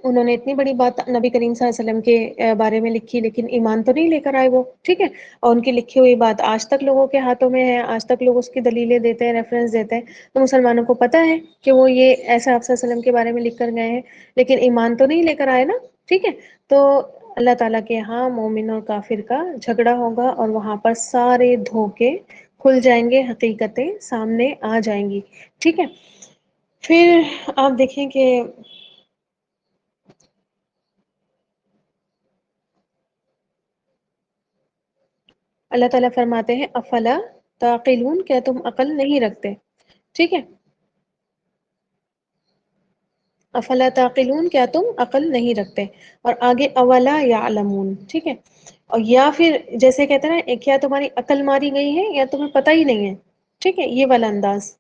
انہوں نے اتنی بڑی بات نبی کریم صلی اللہ علیہ وسلم کے بارے میں لکھی، لیکن ایمان تو نہیں لے کر آئے وہ، ٹھیک ہے۔ اور ان کی لکھی ہوئی بات آج تک لوگوں کے ہاتھوں میں ہے، آج تک لوگ اس کی دلیلیں دیتے ہیں، ریفرنس دیتے ہیں، تو مسلمانوں کو پتہ ہے کہ وہ یہ ایسا آپ صلی اللہ علیہ وسلم کے بارے میں لکھ کر گئے ہیں، لیکن ایمان تو نہیں لے کر آئے نا، ٹھیک ہے۔ تو اللہ تعالیٰ کے ہاں مومن اور کافر کا جھگڑا ہوگا، اور وہاں پر سارے دھوکے کھل جائیں گے، حقیقتیں سامنے آ جائیں گی، ٹھیک ہے۔ پھر آپ دیکھیں کہ اللہ تعالیٰ فرماتے ہیں افلا تعقلون، کیا تم عقل نہیں رکھتے، ٹھیک ہے۔ افلا تعقلون، کیا تم عقل نہیں رکھتے، اور آگے اولا یعلمون، ٹھیک ہے۔ اور یا پھر جیسے کہتے ہیں نا، کیا تمہاری عقل ماری گئی ہے یا تمہیں پتہ ہی نہیں ہے، ٹھیک ہے، یہ والا انداز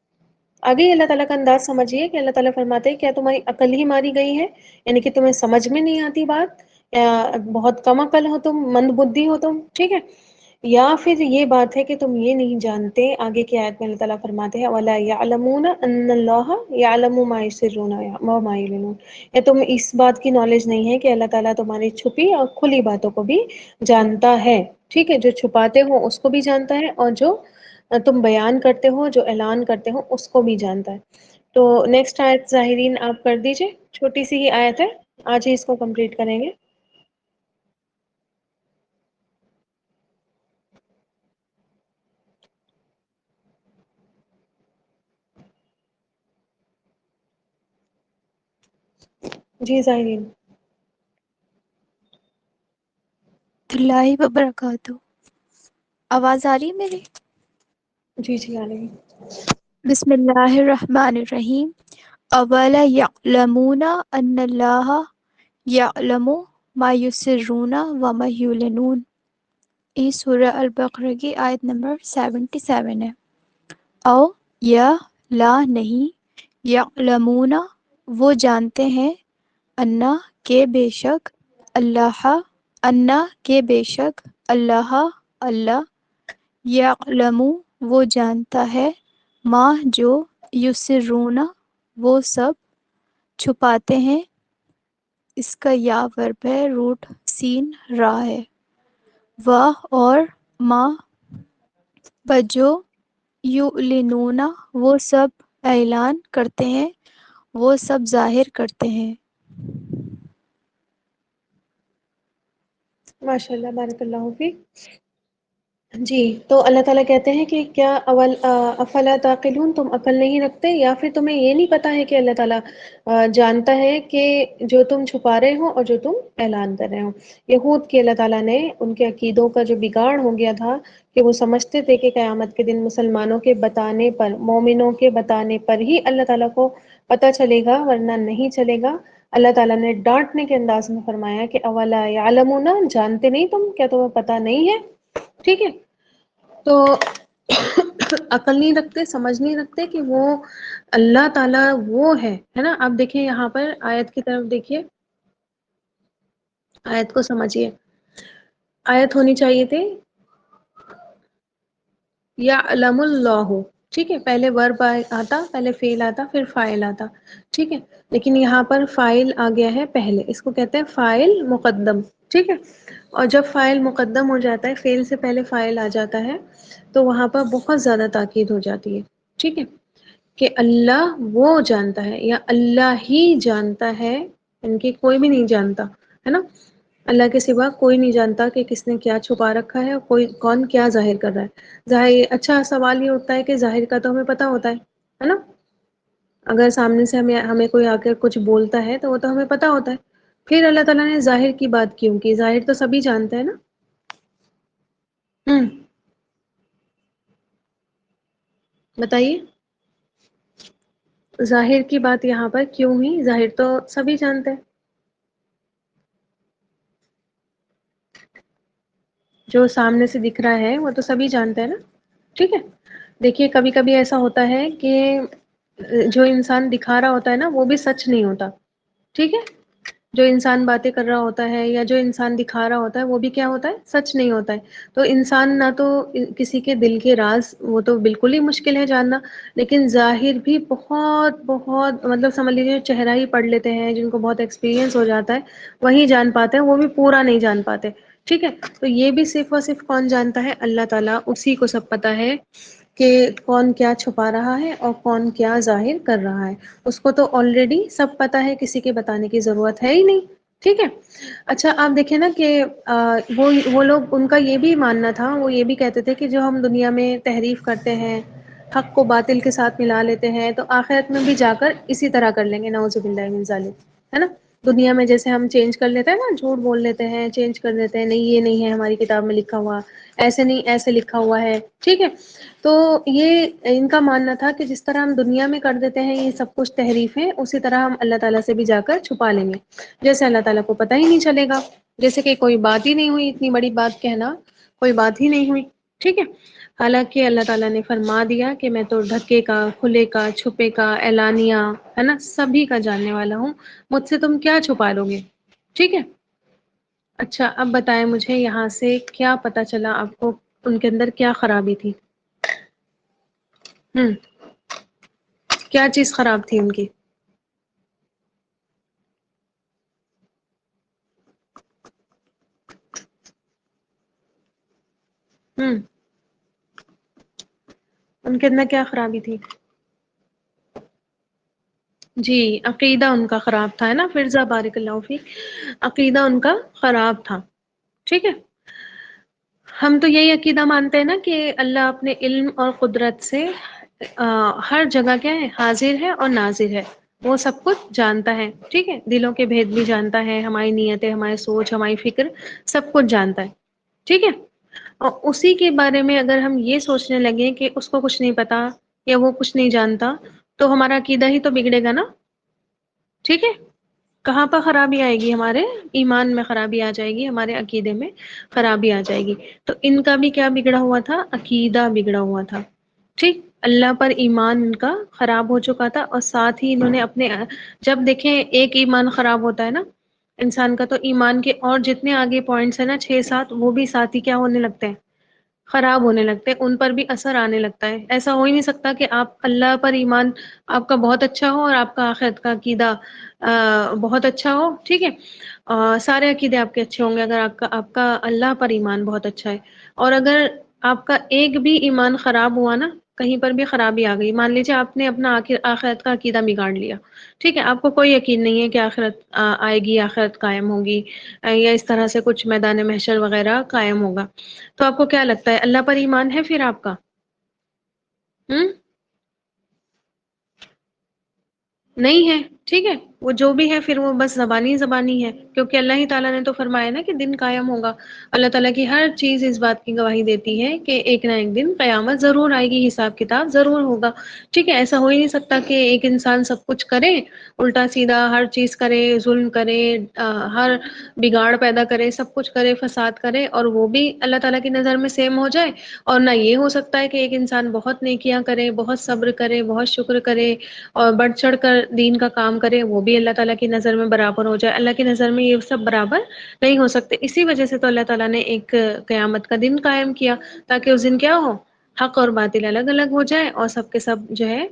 آگے اللہ تعالیٰ کا انداز سمجھیے کہ اللہ تعالیٰ فرماتے ہیں کیا تمہاری عقل ہی ماری گئی ہے، یعنی کہ تمہیں سمجھ میں نہیں آتی بات، یا بہت کم عقل ہو تم، مند بدھی ہو تم، ٹھیک ہے۔ یا پھر یہ بات ہے کہ تم یہ نہیں جانتے، آگے کی آیت میں اللہ تعالیٰ فرماتے ہیں وَلَا يَعْلَمُونَ أَنَّ اللَّهَ يَعْلَمُ مَا يُسِرُّونَ وَمَا يُعْلِنُونَ، یا تم اس بات کی نالج نہیں ہے کہ اللہ تعالیٰ تمہاری چھپی اور کھلی باتوں کو بھی جانتا ہے، ٹھیک ہے۔ جو چھپاتے ہو اس کو بھی جانتا ہے، اور جو تم بیان کرتے ہو، جو اعلان کرتے ہو، اس کو بھی جانتا ہے۔ تو نیکسٹ آیت ظاہرین آپ کر دیجئے، چھوٹی سی ہی آیت ہے، آج ہی اس کو کمپلیٹ کریں گے۔ جی ظاہرین۔ اللہ وبرکاتہ۔ آواز آ رہی ہے میری؟ جی جی آ رہی۔ بسم اللہ الرحمن الرحیم۔ اولا یعلمون ان اللہ یعلم ما یسرون وما یعلنون، یہ سورہ البقرہ کی آیت نمبر 77 ہے۔ او یا لا نہیں، یعلمون وہ جانتے ہیں، انا کہ بے شک، اللہ انا کہ بے شک، اللہ اللہ، یعلم وہ جانتا ہے، ما جو، یسرون وہ سب چھپاتے ہیں، اس کا یا ورب ہے، روٹ سین را ہے، واہ اور ما بجو، یعلنون وہ سب اعلان کرتے ہیں، وہ سب ظاہر کرتے ہیں۔ ماشاء اللہ، بارک اللہ فیک۔ جی، تو اللہ تعالیٰ کہتے ہیں کہ کیا افلا تعقلون، تم عقل نہیں رکھتے، یا پھر تمہیں یہ نہیں پتا ہے کہ اللہ تعالیٰ جانتا ہے کہ جو تم چھپا رہے ہو اور جو تم اعلان کر رہے ہو۔ یہود کے اللہ تعالیٰ نے ان کے عقیدوں کا جو بگاڑ ہو گیا تھا کہ وہ سمجھتے تھے کہ قیامت کے دن مسلمانوں کے بتانے پر، مومنوں کے بتانے پر ہی اللہ تعالیٰ کو پتہ چلے گا، ورنہ نہیں چلے گا۔ اللہ تعالیٰ نے ڈانٹنے کے انداز میں فرمایا کہ اولا یعلمون، جانتے نہیں تم، کیا تمہیں پتہ نہیں ہے، ٹھیک ہے۔ تو عقل نہیں رکھتے، سمجھ نہیں رکھتے کہ وہ اللہ تعالیٰ وہ ہے نا۔ آپ دیکھیں یہاں پر آیت کی طرف دیکھیے، آیت کو سمجھیے. آیت ہونی چاہیے تھی یعلم اللہ. ٹھیک ہے، پہلے ورب آتا، پہلے فعل آتا، پھر فاعل آتا. ٹھیک ہے، لیکن یہاں پر فاعل آ گیا ہے پہلے، اس کو کہتے ہیں فاعل مقدم. ٹھیک ہے، اور جب فاعل مقدم ہو جاتا ہے، فعل سے پہلے فاعل آ جاتا ہے، تو وہاں پر بہت زیادہ تاکید ہو جاتی ہے. ٹھیک ہے، کہ اللہ وہ جانتا ہے یا اللہ ہی جانتا ہے، ان کی کوئی بھی نہیں جانتا ہے نا. اللہ کے سوا کوئی نہیں جانتا کہ کس نے کیا چھپا رکھا ہے اور کوئی کون کیا ظاہر کر رہا ہے. ظاہر اچھا سوال یہ اٹھتا ہے کہ ظاہر کا تو ہمیں پتہ ہوتا ہے نا. اگر سامنے سے ہمیں کوئی آ کر کچھ بولتا ہے تو وہ تو ہمیں پتہ ہوتا ہے. پھر اللہ تعالیٰ نے ظاہر کی بات کیوں کی؟ ظاہر تو سبھی جانتے ہیں نا. ہوں، بتائیے ظاہر کی بات یہاں پر کیوں ہوئی؟ ظاہر تو سبھی جانتے ہیں، جو سامنے سے دکھ رہا ہے وہ تو سبھی جانتے ہیں نا. ٹھیک ہے، دیکھیے کبھی کبھی ایسا ہوتا ہے کہ جو انسان دکھا رہا ہوتا ہے نا وہ بھی سچ نہیں ہوتا. ٹھیک ہے، جو انسان باتیں کر رہا ہوتا ہے یا جو انسان دکھا رہا ہوتا ہے وہ بھی کیا ہوتا ہے؟ سچ نہیں ہوتا ہے. تو انسان نہ تو کسی کے دل کے راز، وہ تو بالکل ہی مشکل ہے جاننا، لیکن ظاہر بھی بہت بہت، مطلب سمجھ لیجیے چہرہ ہی پڑھ لیتے ہیں جن کو بہت ایکسپیرینس ہو جاتا ہے وہی جان پاتے ہیں، وہ بھی پورا نہیں جان پاتے. ٹھیک ہے، تو یہ بھی صرف اور صرف کون جانتا ہے؟ اللہ تعالیٰ. اسی کو سب پتہ ہے کہ کون کیا چھپا رہا ہے اور کون کیا ظاہر کر رہا ہے. اس کو تو آلریڈی سب پتہ ہے، کسی کے بتانے کی ضرورت ہے ہی نہیں. ٹھیک ہے، اچھا آپ دیکھیں نا کہ وہ لوگ، ان کا یہ بھی ماننا تھا، وہ یہ بھی کہتے تھے کہ جو ہم دنیا میں تحریف کرتے ہیں، حق کو باطل کے ساتھ ملا لیتے ہیں، تو آخرت میں بھی جا کر اسی طرح کر لیں گے، نعوذ باللہ من ذالک. ہے نا، دنیا میں جیسے ہم چینج کر لیتے ہیں نا، جھوٹ بول لیتے ہیں، چینج کر دیتے ہیں، نہیں یہ نہیں ہے ہماری کتاب میں لکھا ہوا، ایسے نہیں ایسے لکھا ہوا ہے. ٹھیک ہے، تو یہ ان کا ماننا تھا کہ جس طرح ہم دنیا میں کر دیتے ہیں یہ سب کچھ تحریفیں، اسی طرح ہم اللہ تعالیٰ سے بھی جا کر چھپا لیں گے، جیسے اللہ تعالیٰ کو پتہ ہی نہیں چلے گا، جیسے کہ کوئی بات ہی نہیں ہوئی. اتنی بڑی بات کہنا، کوئی بات ہی نہیں ہوئی. ٹھیک ہے، حالانکہ اللہ تعالیٰ نے فرما دیا کہ میں تو ڈھکے کا، کھلے کا، چھپے کا، اعلانیہ، ہے نا، سبھی کا جاننے والا ہوں، مجھ سے تم کیا چھپا لو گے. ٹھیک ہے، اچھا اب بتائیں مجھے یہاں سے کیا پتا چلا آپ کو، ان کے اندر کیا خرابی تھی؟ ہوں، کیا چیز خراب تھی ان کی؟ ہوں، ان کے اندر کیا خرابی تھی؟ جی، عقیدہ ان کا خراب تھا، ہے نا. فرزا بارک اللہ فیک، عقیدہ ان کا خراب تھا. ٹھیک ہے، ہم تو یہی عقیدہ مانتے ہیں نا کہ اللہ اپنے علم اور قدرت سے ہر جگہ کیا ہے؟ حاضر ہے اور ناظر ہے، وہ سب کچھ جانتا ہے. ٹھیک ہے، دلوں کے بھید بھی جانتا ہے، ہماری نیتیں، ہماری سوچ، ہماری فکر، سب کچھ جانتا ہے. ٹھیک ہے، اور اسی کے بارے میں اگر ہم یہ سوچنے لگیں کہ اس کو کچھ نہیں پتا یا وہ کچھ نہیں جانتا، تو ہمارا عقیدہ ہی تو بگڑے گا نا. ٹھیک ہے، کہاں پر خرابی آئے گی؟ ہمارے ایمان میں خرابی آ جائے گی، ہمارے عقیدے میں خرابی آ جائے گی. تو ان کا بھی کیا بگڑا ہوا تھا؟ عقیدہ بگڑا ہوا تھا. ٹھیک، اللہ پر ایمان ان کا خراب ہو چکا تھا، اور ساتھ ہی انہوں نے اپنے، جب دیکھیں ایک ایمان خراب ہوتا ہے نا انسان کا، تو ایمان کے اور جتنے آگے پوائنٹس ہیں نا، 6 7، وہ بھی ساتھ ہی کیا ہونے لگتے ہیں؟ خراب ہونے لگتے ہیں، ان پر بھی اثر آنے لگتا ہے. ایسا ہو ہی نہیں سکتا کہ آپ اللہ پر ایمان آپ کا بہت اچھا ہو اور آپ کا آخرت کا عقیدہ بہت اچھا ہو. ٹھیک ہے، سارے عقیدے آپ کے اچھے ہوں گے اگر آپ کا اللہ پر ایمان بہت اچھا ہے. اور اگر آپ کا ایک بھی ایمان خراب ہوا نا، کہیں پر بھی خرابی آ گئی، مان لیجیے آپ نے اپنا آخرت کا عقیدہ بگاڑ لیا. ٹھیک ہے، آپ کو کوئی یقین نہیں ہے کہ آخرت آئے گی، آخرت قائم ہوگی، یا اس طرح سے کچھ میدان محشر وغیرہ قائم ہوگا، تو آپ کو کیا لگتا ہے اللہ پر ایمان ہے پھر آپ کا؟ ہوں، نہیں ہے. ٹھیک ہے، وہ جو بھی ہے پھر وہ بس زبانی زبانی ہے، کیونکہ اللہ ہی تعالیٰ نے تو فرمایا نا کہ دن قائم ہوگا. اللہ تعالیٰ کی ہر چیز اس بات کی گواہی دیتی ہے کہ ایک نہ ایک دن قیامت ضرور آئے گی، حساب کتاب ضرور ہوگا. ٹھیک ہے، ایسا ہو ہی نہیں سکتا کہ ایک انسان سب کچھ کرے، الٹا سیدھا ہر چیز کرے، ظلم کرے، ہر بگاڑ پیدا کرے، سب کچھ کرے، فساد کرے، اور وہ بھی اللہ تعالیٰ کی نظر میں سیم ہو جائے. اور نہ یہ ہو سکتا ہے کہ ایک انسان بہت نیکیاں کرے، بہت صبر کرے، بہت شکر کرے، اور بڑھ چڑھ کر دین کا کام کرے، وہ بھی بھی اللہ تعالیٰ کی نظر میں برابر ہو جائے. اللہ کی نظر میں یہ سب برابر نہیں ہو سکتے. اسی وجہ سے تو اللہ تعالیٰ نے ایک قیامت کا دن قائم کیا تاکہ اس دن کیا ہو، حق اور باطل الگ الگ ہو جائے اور سب کے سب جو ہے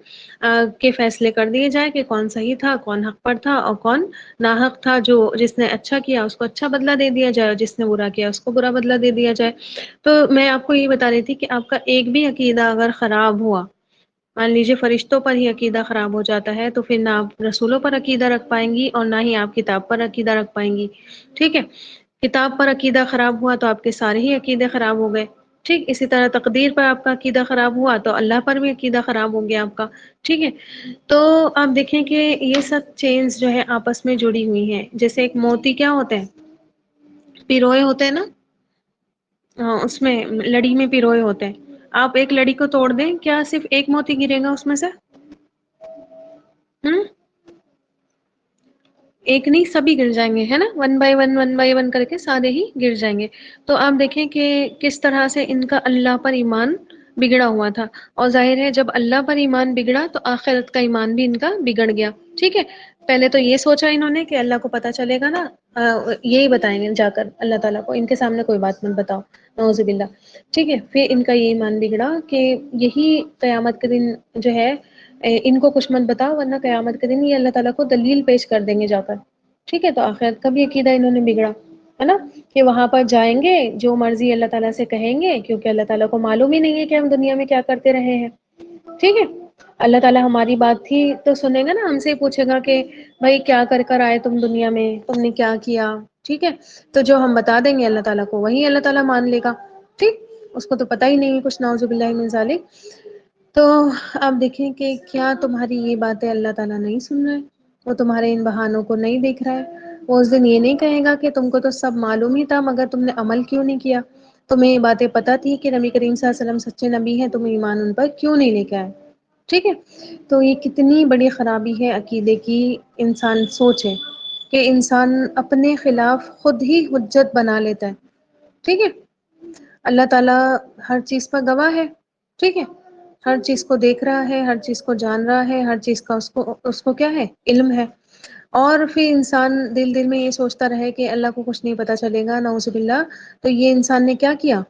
کے فیصلے کر دیے جائے کہ کون صحیح تھا، کون حق پر تھا اور کون ناحق تھا. جس نے اچھا کیا اس کو اچھا بدلہ دے دیا جائے اور جس نے برا کیا اس کو برا بدلہ دے دیا جائے. تو میں آپ کو یہ بتا رہی تھی کہ آپ کا ایک بھی عقیدہ اگر خراب ہوا، مان لیجیے فرشتوں پر ہی عقیدہ خراب ہو جاتا ہے، تو پھر نہ آپ رسولوں پر عقیدہ رکھ پائیں گی اور نہ ہی آپ کتاب پر عقیدہ رکھ پائیں گی. ٹھیک ہے، کتاب پر عقیدہ خراب ہوا تو آپ کے سارے ہی عقیدے خراب ہو گئے. ٹھیک، اسی طرح تقدیر پر آپ کا عقیدہ خراب ہوا تو اللہ پر بھی عقیدہ خراب ہو گیا آپ کا. ٹھیک ہے، تو آپ دیکھیں کہ یہ سب چینز جو ہے آپس میں جڑی ہوئی ہیں. جیسے ایک موتی کیا ہوتے ہیں، پیروئے ہوتے ہیں نا، اس میں لڑی میں پیروئے ہوتے ہیں. آپ ایک لڑی کو توڑ دیں، کیا صرف ایک موتی گرے گا اس میں سے؟ ہم ایک نہیں، سبھی گر جائیں گے، ہے نا، ون بائی ون کر کے سارے ہی گر جائیں گے. تو آپ دیکھیں کہ کس طرح سے ان کا اللہ پر ایمان بگڑا ہوا تھا. اور ظاہر ہے جب اللہ پر ایمان بگڑا تو آخرت کا ایمان بھی ان کا بگڑ گیا. ٹھیک ہے، پہلے تو یہ سوچا انہوں نے کہ اللہ کو پتہ چلے گا نا، یہی بتائیں گے جا کر اللہ تعالیٰ کو، ان کے سامنے کوئی بات مت بتاؤ، نعوذ باللہ. ٹھیک ہے، پھر ان کا یہ ایمان بگڑا کہ یہی قیامت کے دن جو ہے ان کو کچھ مت بتاؤ ورنہ قیامت کے دن یہ اللہ تعالیٰ کو دلیل پیش کر دیں گے جا کر. ٹھیک ہے، تو آخرت کا بھی عقیدہ انہوں نے بگڑا، ہے نا، کہ وہاں پر جائیں گے جو مرضی اللہ تعالیٰ سے کہیں گے، کیونکہ اللہ تعالیٰ کو معلوم ہی نہیں ہے کہ ہم دنیا میں کیا کرتے رہے ہیں. ٹھیک ہے، اللہ تعالیٰ ہماری بات تھی تو سنے گا نا، ہم سے پوچھے گا کہ بھائی کیا کر کر آئے تم دنیا میں، تم نے کیا کیا. ٹھیک ہے، تو جو ہم بتا دیں گے اللہ تعالیٰ کو وہی اللہ تعالیٰ مان لے گا. ٹھیک، اس کو تو پتہ ہی نہیں ہے کچھ، نعوذ باللہ من ذالک. تو آپ دیکھیں کہ کیا تمہاری یہ باتیں اللہ تعالیٰ نہیں سن رہے، وہ تمہارے ان بہانوں کو نہیں دیکھ رہا ہے. وہ اس دن یہ نہیں کہے گا کہ تم کو تو سب معلوم ہی تھا مگر تم نے عمل کیوں نہیں کیا. تمہیں یہ باتیں پتہ تھی کہ نبی کریم صلی اللہ علیہ وسلم سچے نبی ہیں، تم ایمان ان پر کیوں نہیں لے کے آئے. ٹھیک ہے، تو یہ کتنی بڑی خرابی ہے عقیدے کی. انسان سوچے کہ انسان اپنے خلاف خود ہی حجت بنا لیتا ہے. ٹھیک ہے، اللہ تعالیٰ ہر چیز پر گواہ ہے. ٹھیک ہے، ہر چیز کو دیکھ رہا ہے، ہر چیز کو جان رہا ہے، ہر چیز کا اس کو کیا ہے، علم ہے. اور پھر انسان دل دل میں یہ سوچتا رہے کہ اللہ کو کچھ نہیں پتہ چلے گا، نعوذ باللہ. تو یہ انسان نے کیا کیا،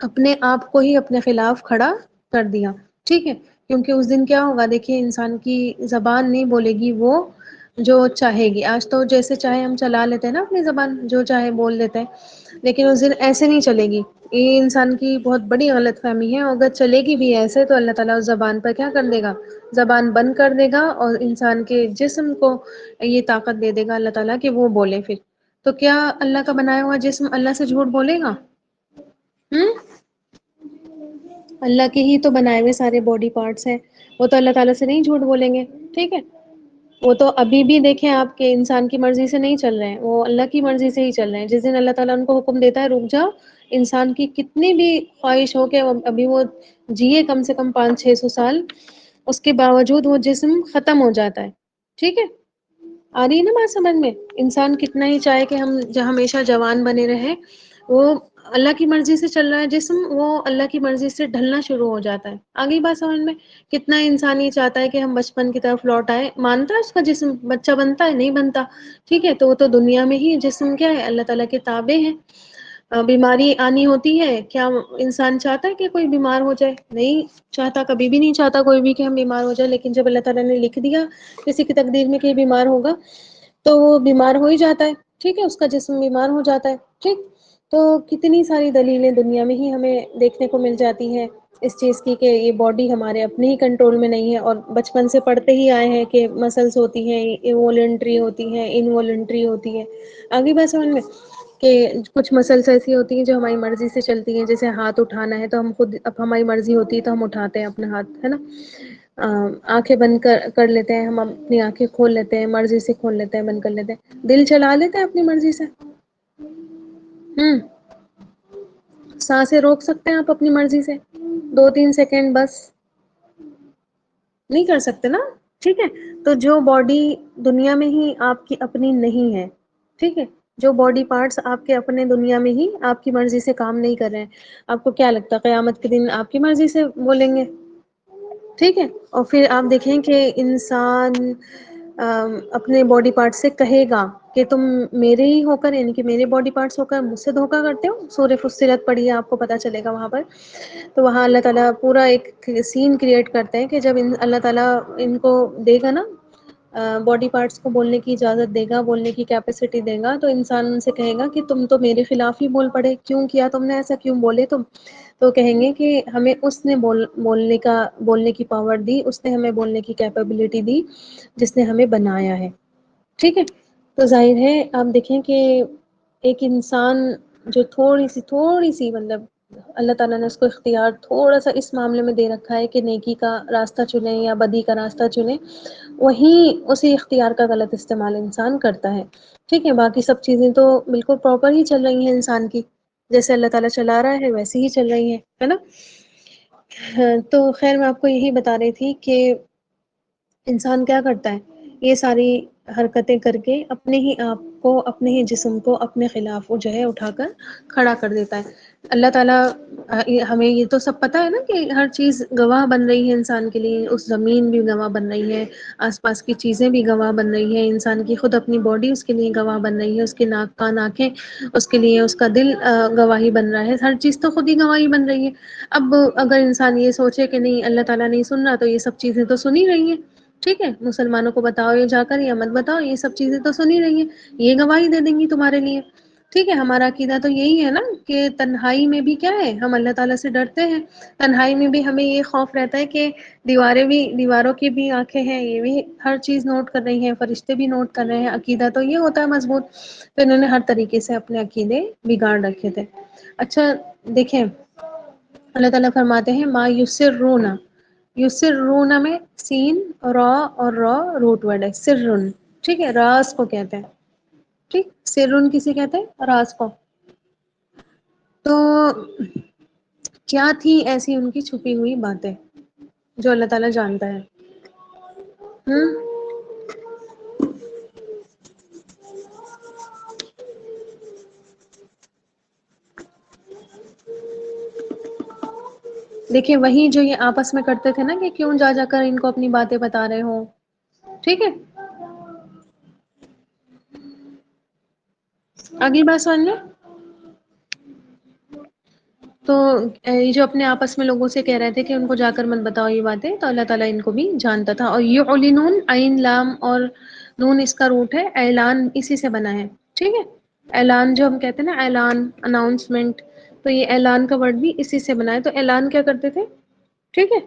اپنے آپ کو ہی اپنے خلاف کھڑا کر دیا. ٹھیک ہے، کیونکہ اس دن کیا ہوگا دیکھیے، انسان کی زبان نہیں بولے گی وہ جو چاہے گی. آج تو جیسے چاہے ہم چلا لیتے ہیں نا اپنی زبان، جو چاہے بول لیتے ہیں، لیکن اس دن ایسے نہیں چلے گی. یہ انسان کی بہت بڑی غلط فہمی ہے. اگر چلے گی بھی ایسے تو اللہ تعالیٰ اس زبان پر کیا کر دے گا، زبان بند کر دے گا اور انسان کے جسم کو یہ طاقت دے دے گا اللہ تعالیٰ کہ وہ بولے. پھر تو کیا اللہ کا بنایا ہوا جسم اللہ سے جھوٹ بولے گا؟ اللہ کے ہی تو بنائے ہوئے سارے باڈی پارٹس ہیں، وہ تو اللہ تعالیٰ سے نہیں جھوٹ بولیں گے. ٹھیک ہے، وہ تو ابھی بھی دیکھیں آپ کے انسان کی مرضی سے نہیں چل رہے ہیں، وہ اللہ کی مرضی سے ہی چل رہے ہیں. جس دن اللہ تعالیٰ ان کو حکم دیتا ہے رک جاؤ، انسان کی کتنی بھی خواہش ہو کہ ابھی وہ جیے کم سے کم 500-600 سال، اس کے باوجود وہ جسم ختم ہو جاتا ہے. ٹھیک ہے، آ رہی ہے نا بات سمجھ میں؟ انسان کتنا ہی چاہے کہ ہم ہمیشہ جوان بنے رہیں، وہ اللہ کی مرضی سے چل رہا ہے جسم، وہ اللہ کی مرضی سے ڈھلنا شروع ہو جاتا ہے. آگئی بات سمجھ میں؟ کتنا انسان یہ چاہتا ہے کہ ہم بچپن کی طرف لوٹ آئے. مانتا ہے اس کا جسم بچہ بنتا ہے؟ نہیں بنتا. ٹھیک ہے، تو وہ تو دنیا میں ہی جسم کیا ہے، اللہ تعالیٰ کے تابع ہے. بیماری آنی ہوتی ہے، کیا انسان چاہتا ہے کہ کوئی بیمار ہو جائے؟ نہیں چاہتا، کبھی بھی نہیں چاہتا کوئی بھی کہ ہم بیمار ہو جائے. لیکن جب اللہ تعالیٰ نے لکھ دیا کسی کی تقدیر میں کہ بیمار ہوگا تو وہ بیمار ہو ہی جاتا ہے. ٹھیک ہے، اس کا جسم بیمار ہو جاتا ہے. ٹھیک، تو کتنی ساری دلیلیں دنیا میں ہی ہمیں دیکھنے کو مل جاتی ہیں اس چیز کی کہ یہ باڈی ہمارے اپنے ہی کنٹرول میں نہیں ہے. اور بچپن سے پڑھتے ہی آئے ہیں کہ مسلس ہوتی ہیں، ایوولنٹری ہوتی ہیں، انوولنٹری ہوتی ہیں. آگے بات سمجھ میں؟ کہ کچھ مسلس ایسی ہوتی ہیں جو ہماری مرضی سے چلتی ہیں. جیسے ہاتھ اٹھانا ہے تو ہم خود، اب ہماری مرضی ہوتی ہے تو ہم اٹھاتے ہیں اپنا ہاتھ، ہے نا. آنکھیں بند کر لیتے ہیں، ہم اپنی آنکھیں کھول لیتے ہیں، مرضی سے کھول لیتے ہیں، بند کر لیتے ہیں. دل چلا لیتے ہیں اپنی مرضی سے. سانسیں روک سکتے ہیں آپ اپنی مرضی سے 2-3 سیکنڈ بس؟ نہیں کر سکتے نا. ٹھیک ہے، تو جو باڈی دنیا میں ہی آپ کی اپنی نہیں ہے، ٹھیک ہے، جو باڈی پارٹس آپ کے اپنے دنیا میں ہی آپ کی مرضی سے کام نہیں کر رہے ہیں، آپ کو کیا لگتا ہے قیامت کے دن آپ کی مرضی سے بولیں گے؟ ٹھیک ہے، اور پھر آپ دیکھیں کہ انسان اپنے باڈی پارٹ سے کہے گا کہ تم میرے ہی ہو کر، یعنی کہ میرے باڈی پارٹس ہو کر مجھ سے دھوکہ کرتے ہو. سورہ فصلت پڑھیے، آپ کو پتہ چلے گا وہاں پر. تو وہاں اللہ تعالیٰ پورا ایک سین کریٹ کرتے ہیں کہ جب اللہ تعالیٰ ان کو دے گا نا باڈی پارٹس کو بولنے کی اجازت دے گا، بولنے کی کیپیسٹی دے گا، تو انسان ان سے کہے گا کہ تم تو میرے خلاف ہی بول پڑے، کیوں کیا تم نے ایسا، کیوں بولے تم؟ تو کہیں گے کہ ہمیں اس نے بولنے کی پاور دی، اس نے ہمیں بولنے کی کیپیبلٹی دی جس نے ہمیں بنایا ہے. ٹھیک ہے. تو ظاہر ہے آپ دیکھیں کہ ایک انسان جو تھوڑی سی مطلب اللہ تعالیٰ نے اس کو اختیار تھوڑا سا اس معاملے میں دے رکھا ہے کہ نیکی کا راستہ چنے یا بدی کا راستہ چنے، وہیں اسی اختیار کا غلط استعمال انسان کرتا ہے. ٹھیک ہے. باقی سب چیزیں تو بالکل پراپر ہی چل رہی ہیں انسان کی، جیسے اللہ تعالیٰ چلا رہا ہے ویسے ہی چل رہی ہیں، ہے نا. تو خیر میں آپ کو یہی بتا رہی تھی کہ انسان کیا کرتا ہے، یہ ساری حرکتیں کر کے اپنے ہی آپ کو، اپنے ہی جسم کو اپنے خلاف وہ جو ہے اٹھا کر کھڑا کر دیتا ہے. اللہ تعالیٰ ہمیں یہ تو سب پتہ ہے نا کہ ہر چیز گواہ بن رہی ہے انسان کے لیے، اس زمین بھی گواہ بن رہی ہے، آس پاس کی چیزیں بھی گواہ بن رہی ہیں، انسان کی خود اپنی باڈی اس کے لیے گواہ بن رہی ہے، اس کے ناک کان آنکھیں اس کے لیے، اس کا دل گواہی بن رہا ہے، ہر چیز تو خود ہی گواہی بن رہی ہے. اب اگر انسان یہ سوچے کہ نہیں اللہ تعالیٰ نہیں سن رہا، تو یہ سب چیزیں تو سن ہی رہی ہیں. ٹھیک ہے. مسلمانوں کو بتاؤ یہ جا کر یا مت بتاؤ، یہ سب چیزیں تو سن ہی رہی ہیں، یہ گواہی دے دیں گی تمہارے لیے. ٹھیک ہے. ہمارا عقیدہ تو یہی ہے نا کہ تنہائی میں بھی کیا ہے، ہم اللہ تعالیٰ سے ڈرتے ہیں. تنہائی میں بھی ہمیں یہ خوف رہتا ہے کہ دیواروں کی بھی آنکھیں ہیں، یہ بھی ہر چیز نوٹ کر رہی ہیں، فرشتے بھی نوٹ کر رہے ہیں. عقیدہ تو یہ ہوتا ہے مضبوط. تو انہوں نے ہر طریقے سے اپنے عقیدے بگاڑ رکھے تھے. اچھا دیکھیں، اللہ تعالیٰ فرماتے ہیں ما یسرون، یسرون میں سین را اور را روٹ ورڈ ہے، سرن. ٹھیک ہے. راز کو کہتے ہیں. ٹھیک. سرن کسی کہتے ہیں راز کو. تو کیا تھی ایسی ان کی چھپی ہوئی باتیں جو اللہ تعالیٰ جانتا ہے؟ دیکھیں وہی جو یہ آپس میں کرتے تھے نا کہ کیوں جا جا کر ان کو اپنی باتیں بتا رہے ہو. ٹھیک ہے. اگلی بات سمجھ لیں. تو یہ جو اپنے آپس میں لوگوں سے کہہ رہے تھے کہ ان کو جا کر مت بتاؤ یہ باتیں، تو اللہ تعالیٰ ان کو بھی جانتا تھا. اور یعلنون، عین لام اور نون اس کا روٹ ہے، اعلان اسی سے بنا ہے. ٹھیک ہے. اعلان جو ہم کہتے ہیں نا، اعلان، اناؤنسمنٹ، تو یہ اعلان کا ورڈ بھی اسی سے بنا ہے. تو اعلان کیا کرتے تھے؟ ٹھیک ہے.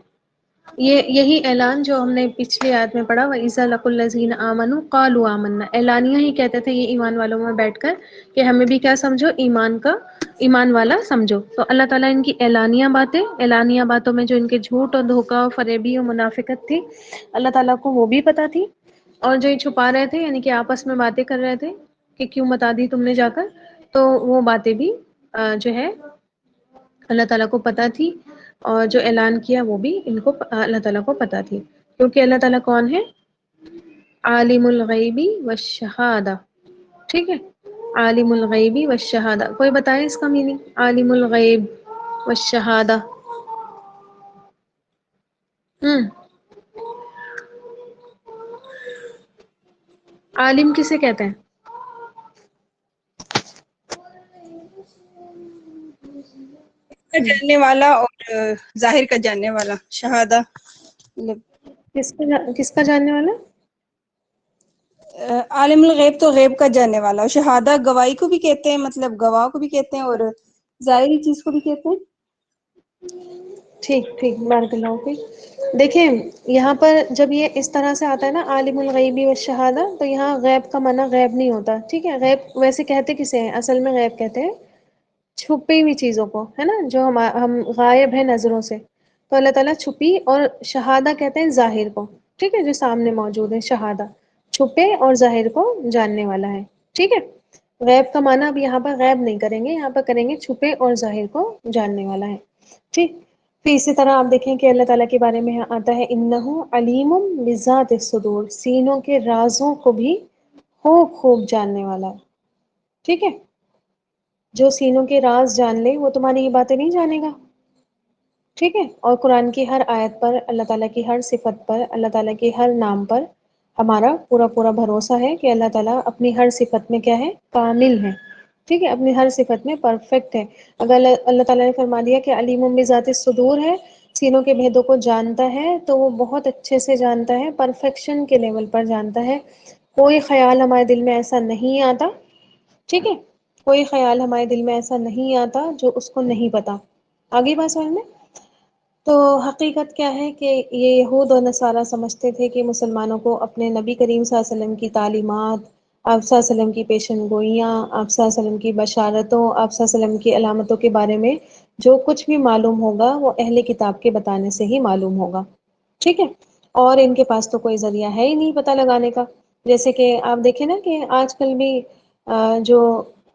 یہی اعلان جو ہم نے پچھلی آیت میں پڑھا، وَإِذَا لَقُوا الَّذِينَ آمَنُوا قَالُوا آمَنَّا، اعلانیہ ہی کہتے تھے یہ ایمان والوں میں بیٹھ کر کہ ہمیں بھی کیا سمجھو، ایمان والا سمجھو. تو اللہ تعالیٰ ان کی اعلانیہ باتوں میں جو ان کے جھوٹ اور دھوکہ اور فریبی اور منافقت تھی، اللہ تعالیٰ کو وہ بھی پتہ تھی. اور جو یہ چھپا رہے تھے، یعنی کہ آپس میں باتیں کر رہے تھے کہ کیوں بتا دی تم نے جا کر، تو وہ باتیں بھی جو ہے اللہ تعالیٰ کو پتہ تھی. اور جو اعلان کیا وہ بھی ان کو اللہ تعالیٰ کو پتہ تھی. کیونکہ اللہ تعالیٰ کون ہے؟ عالم الغیبی والشہادہ. ٹھیک ہے. عالم الغیبی والشہادہ. کوئی بتائے اس کا میننگ؟ عالم الغیب والشہادہ. عالم کسے کہتے ہیں؟ کا جاننے والا اور ظاہر کا جاننے والا. شہادہ کس کا جاننے والا؟ عالم الغیب تو غیب کا جاننے والا، اور شہادہ گواہی کو بھی کہتے ہیں، مطلب گواہ کو بھی کہتے ہیں اور ظاہری چیز کو بھی کہتے ہیں. ٹھیک بارک اللہ فیک. دیکھیں یہاں پر جب یہ اس طرح سے آتا ہے نا عالم الغیبی والشہادہ، تو یہاں غیب کا معنی غیب نہیں ہوتا. ٹھیک ہے. غیب ویسے کہتے کسے ہیں؟ اصل میں غیب کہتے ہیں چھپی ہوئی چیزوں کو، ہے نا، جو ہم غائب ہیں نظروں سے. تو اللہ تعالیٰ چھپی، اور شہادہ کہتے ہیں ظاہر کو. ٹھیک ہے. جو سامنے موجود ہے، شہادہ چھپے اور ظاہر کو جاننے والا ہے. ٹھیک ہے. غیب کا معنی اب یہاں پر غیب نہیں کریں گے، یہاں پر کریں گے چھپے اور ظاہر کو جاننے والا ہے. ٹھیک. پھر اسی طرح آپ دیکھیں کہ اللہ تعالیٰ کے بارے میں آتا ہے انہ علیم بذات الصدور، سینوں کے رازوں کو بھی خوب جاننے والا ہے. ٹھیک ہے. جو سینوں کے راز جان لے وہ تمہاری یہ باتیں نہیں جانے گا. ٹھیک ہے. اور قرآن کی ہر آیت پر، اللہ تعالیٰ کی ہر صفت پر، اللہ تعالیٰ کے ہر نام پر ہمارا پورا پورا بھروسہ ہے کہ اللہ تعالیٰ اپنی ہر صفت میں کیا ہے، کامل ہے، ٹھیک ہے، اپنی ہر صفت میں پرفیکٹ ہے۔ اگر اللہ تعالیٰ نے فرما دیا کہ علیم بذات الصدور ہے، سینوں کے بھیدوں کو جانتا ہے، تو وہ بہت اچھے سے جانتا ہے، پرفیکشن کے لیول پر جانتا ہے۔ کوئی خیال ہمارے دل میں ایسا نہیں آتا، ٹھیک ہے، کوئی خیال ہمارے دل میں ایسا نہیں آتا جو اس کو نہیں پتا۔ آگے بات سمجھ میں؟ تو حقیقت کیا ہے کہ یہ یہود و نصارہ سمجھتے تھے کہ مسلمانوں کو اپنے نبی کریم صلی اللہ علیہ وسلم کی تعلیمات، آپ صلی اللہ علیہ وسلم کی پیشن گوئیاں، آپ صلی اللہ علیہ وسلم کی بشارتوں، آپ صلی اللہ علیہ وسلم کی علامتوں کے بارے میں جو کچھ بھی معلوم ہوگا وہ اہل کتاب کے بتانے سے ہی معلوم ہوگا، ٹھیک ہے، اور ان کے پاس تو کوئی ذریعہ ہے ہی نہیں پتہ لگانے کا۔ جیسے کہ آپ دیکھیں نا کہ آج کل بھی جو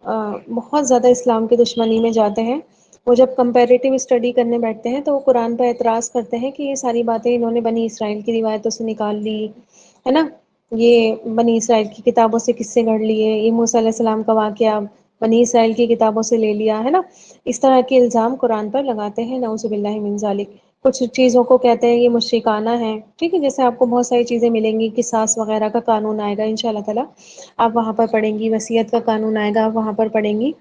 بہت زیادہ اسلام کی دشمنی میں جاتے ہیں، وہ جب کمپیریٹیو اسٹڈی کرنے بیٹھتے ہیں تو وہ قرآن پر اعتراض کرتے ہیں کہ یہ ساری باتیں انہوں نے بنی اسرائیل کی روایتوں سے نکال لی ہے نا، یہ بنی اسرائیل کی کتابوں سے قصے گھڑ لیے، یہ موسیٰ علیہ السلام کا واقعہ بنی اسرائیل کی کتابوں سے لے لیا ہے نا، اس طرح کے الزام قرآن پر لگاتے ہیں، نعوذ باللہ من ذالک۔ کچھ چیزوں کو کہتے ہیں یہ مشرکانہ ہے، ٹھیک ہے، جیسے آپ کو بہت ساری چیزیں ملیں گی، قصاص وغیرہ کا قانون آئے گا انشاءاللہ تعالی، آپ وہاں پر پڑھیں گی، وصیت کا قانون آئے گا، آپ وہاں پر پڑھیں گی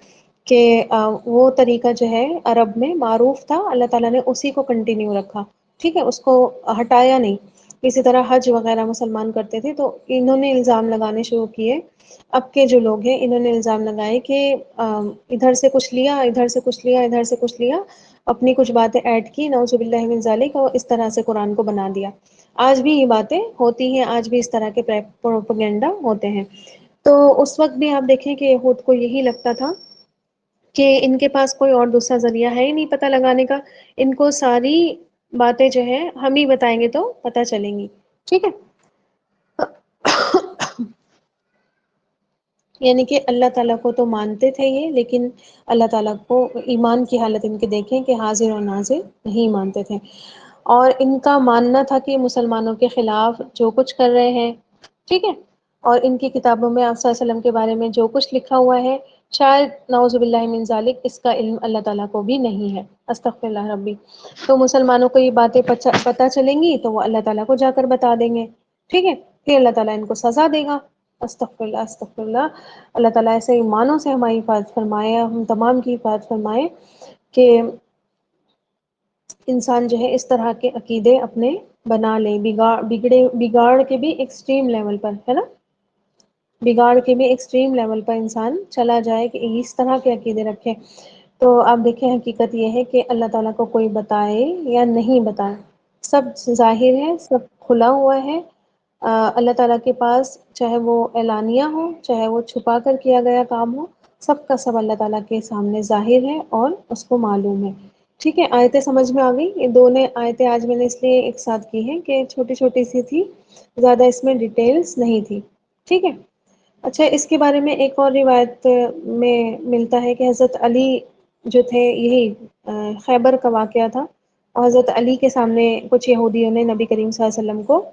کہ وہ طریقہ جو ہے عرب میں معروف تھا، اللہ تعالیٰ نے اسی کو کنٹینیو رکھا، ٹھیک ہے، اس کو ہٹایا نہیں۔ اسی طرح حج وغیرہ مسلمان کرتے تھے، تو انہوں نے الزام لگانے شروع کیے، اب کے جو لوگ ہیں انہوں نے الزام لگائے کہ ادھر سے کچھ لیا، ادھر سے کچھ لیا، ادھر سے کچھ لیا، اپنی کچھ باتیں ایڈ کی، نعوذ باللہ من ذالک، اور اس طرح سے قرآن کو بنا دیا۔ آج بھی یہ باتیں ہوتی ہیں، آج بھی اس طرح کے پروپیگنڈا ہوتے ہیں۔ تو اس وقت بھی آپ دیکھیں کہ یہود کو یہی لگتا تھا کہ ان کے پاس کوئی اور دوسرا ذریعہ ہے ہی نہیں پتہ لگانے کا، ان کو ساری باتیں جو ہے ہم ہی بتائیں گے تو پتہ چلیں گی، ٹھیک ہے۔ یعنی کہ اللہ تعالیٰ کو تو مانتے تھے یہ، لیکن اللہ تعالیٰ کو ایمان کی حالت ان کے دیکھیں کہ حاضر اور ناظر نہیں مانتے تھے، اور ان کا ماننا تھا کہ مسلمانوں کے خلاف جو کچھ کر رہے ہیں، ٹھیک ہے، اور ان کی کتابوں میں آپ صلی اللہ علیہ وسلم کے بارے میں جو کچھ لکھا ہوا ہے، شاید نعوذ باللہ من ذالک اس کا علم اللہ تعالیٰ کو بھی نہیں ہے، استغفر اللہ ربی۔ تو مسلمانوں کو یہ باتیں پتہ چلیں گی تو وہ اللہ تعالیٰ کو جا کر بتا دیں گے، ٹھیک ہے، پھر اللہ تعالیٰ ان کو سزا دے گا، استغفر اللہ استغفر اللہ۔ اللہ تعالیٰ ایسے ایمانوں سے ہماری حفاظت فرمائے، ہم تمام کی حفاظت فرمائے کہ انسان جو ہے اس طرح کے عقیدے اپنے بنا لے، بگاڑ کے بھی ایکسٹریم لیول پر، ہے نا، بگاڑ کے بھی ایکسٹریم لیول پر انسان چلا جائے کہ اس طرح کے عقیدے رکھے۔ تو آپ دیکھیں حقیقت یہ ہے کہ اللہ تعالیٰ کو کوئی بتائے یا نہیں بتائے، سب ظاہر ہے، سب کھلا ہوا ہے، اللہ تعالیٰ کے پاس، چاہے وہ اعلانیہ ہو، چاہے وہ چھپا کر کیا گیا کام ہو، سب کا سب اللہ تعالیٰ کے سامنے ظاہر ہے اور اس کو معلوم ہے، ٹھیک ہے۔ آیتیں سمجھ میں آ گئی؟ یہ دونوں آیتیں آج میں نے اس لیے ایک ساتھ کی ہیں کہ چھوٹی چھوٹی سی تھی، زیادہ اس میں ڈیٹیلز نہیں تھی، ٹھیک ہے۔ اچھا، اس کے بارے میں ایک اور روایت میں ملتا ہے کہ حضرت علی جو تھے، یہی خیبر کا واقعہ تھا، اور حضرت علی کے سامنے کچھ یہودیوں نے نبی کریم صلی اللہ علیہ وسلم کو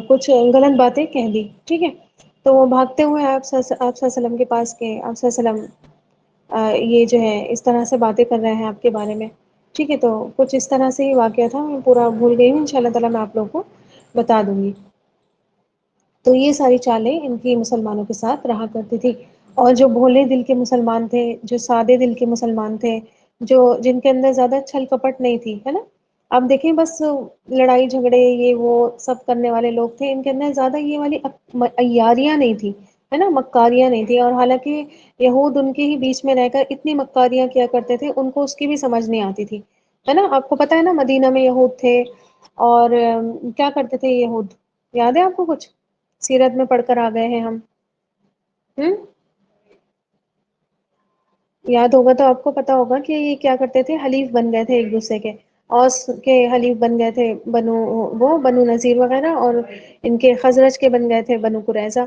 کچھ غلط باتیں کہہ دی، ٹھیک ہے، تو وہ بھاگتے ہوئے آپ صلی اللہ علیہ وسلم کے پاس کے، آپ صلی اللہ علیہ وسلم یہ جو ہے اس طرح سے باتیں کر رہے ہیں آپ کے بارے میں، ٹھیک ہے، تو کچھ اس طرح سے ہی واقعہ تھا، میں پورا بھول گئی ہوں، انشاءاللہ تعالیٰ میں آپ لوگوں کو بتا دوں گی۔ تو یہ ساری چالیں ان کی مسلمانوں کے ساتھ رہا کرتی تھی، اور جو بھولے دل کے مسلمان تھے، جو سادے دل کے مسلمان تھے، جن کے اندر زیادہ چھل کپٹ نہیں تھی، ہے نا، آپ دیکھیں بس لڑائی جھگڑے یہ وہ سب کرنے والے لوگ تھے، ان کے اندر زیادہ یہ والی عیاریاں نہیں تھی، ہے نا، مکاریاں نہیں تھی، اور حالانکہ یہود ان کے ہی بیچ میں رہ کر اتنی مکاریاں کیا کرتے تھے، ان کو اس کی بھی سمجھ نہیں آتی تھی، ہے نا۔ آپ کو پتہ ہے نا مدینہ میں یہود تھے، اور کیا کرتے تھے یہود، یاد ہے آپ کو کچھ؟ سیرت میں پڑھ کر آ گئے ہیں ہم، ہم یاد ہوگا تو آپ کو پتا ہوگا کہ یہ کیا کرتے تھے، حلیف بن گئے تھے ایک دوسرے کے، اوس کے حلیف بن گئے تھے بنو نذیر وغیرہ، اور ان کے خزرج کے بن گئے تھے بنو قریظہ۔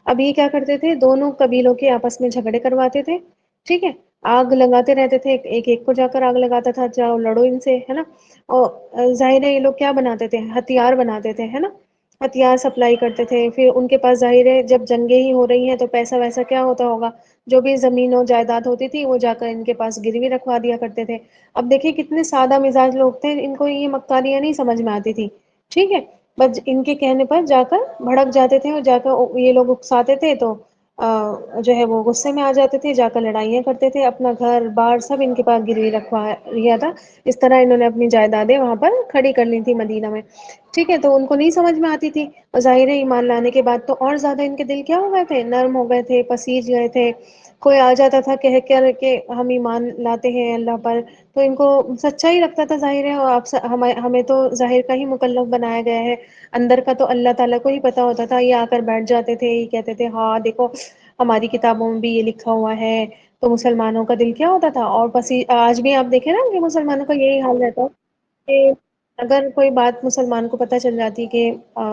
اب یہ کیا کرتے تھے، دونوں قبیلوں کے آپس میں جھگڑے کرواتے تھے، ٹھیک ہے، آگ لگاتے رہتے تھے، ایک ایک کو جا کر آگ لگاتا تھا، جاؤ لڑو ان سے، ہے نا، اور ظاہر ہے یہ لوگ کیا بناتے تھے، ہتھیار بناتے تھے، ہے نا، ہتھیار سپلائی کرتے تھے، پھر ان کے پاس ظاہر ہے جب جنگیں ہی ہو رہی ہیں تو پیسہ ویسا کیا ہوتا ہوگا، جو بھی زمین و جائیداد ہوتی تھی وہ جا کر ان کے پاس گروی رکھوا دیا کرتے تھے۔ اب دیکھیں کتنے سادہ مزاج لوگ تھے، ان کو یہ مکاریاں نہیں سمجھ میں آتی تھی، ٹھیک ہے، بس ان کے کہنے پر جا کر بھڑک جاتے تھے اور جا کر یہ لوگ اکساتے تھے تو جو ہے وہ غصے میں آ جاتے تھے، جا کر لڑائیاں کرتے تھے، اپنا گھر بار سب ان کے پاس گروی رکھوا لیا تھا. اس طرح انہوں نے اپنی جائیدادیں وہاں پر کھڑی کر لی تھی مدینہ میں. ٹھیک ہے، تو ان کو نہیں سمجھ میں آتی تھی، اور ظاہر ہے ایمان لانے کے بعد تو اور زیادہ ان کے دل کیا ہو گئے تھے، نرم ہو گئے تھے، پسیج گئے تھے. کوئی آ جاتا تھا کہہ کر کہ ہم ایمان لاتے ہیں اللہ پر، تو ان کو سچا ہی لگتا تھا ظاہر ہے. اور ہمیں تو ظاہر کا ہی مکلف بنایا گیا ہے، اندر کا تو اللہ تعالیٰ کو ہی پتا ہوتا تھا. یہ آ کر بیٹھ جاتے تھے، یہ کہتے تھے ہاں دیکھو ہماری کتابوں میں بھی یہ لکھا ہوا ہے. تو مسلمانوں کا دل کیا ہوتا تھا، اور آج بھی آپ دیکھیں نا کہ مسلمانوں کا یہی حال رہتا ہے کہ اگر کوئی بات مسلمان کو پتہ چل جاتی کہ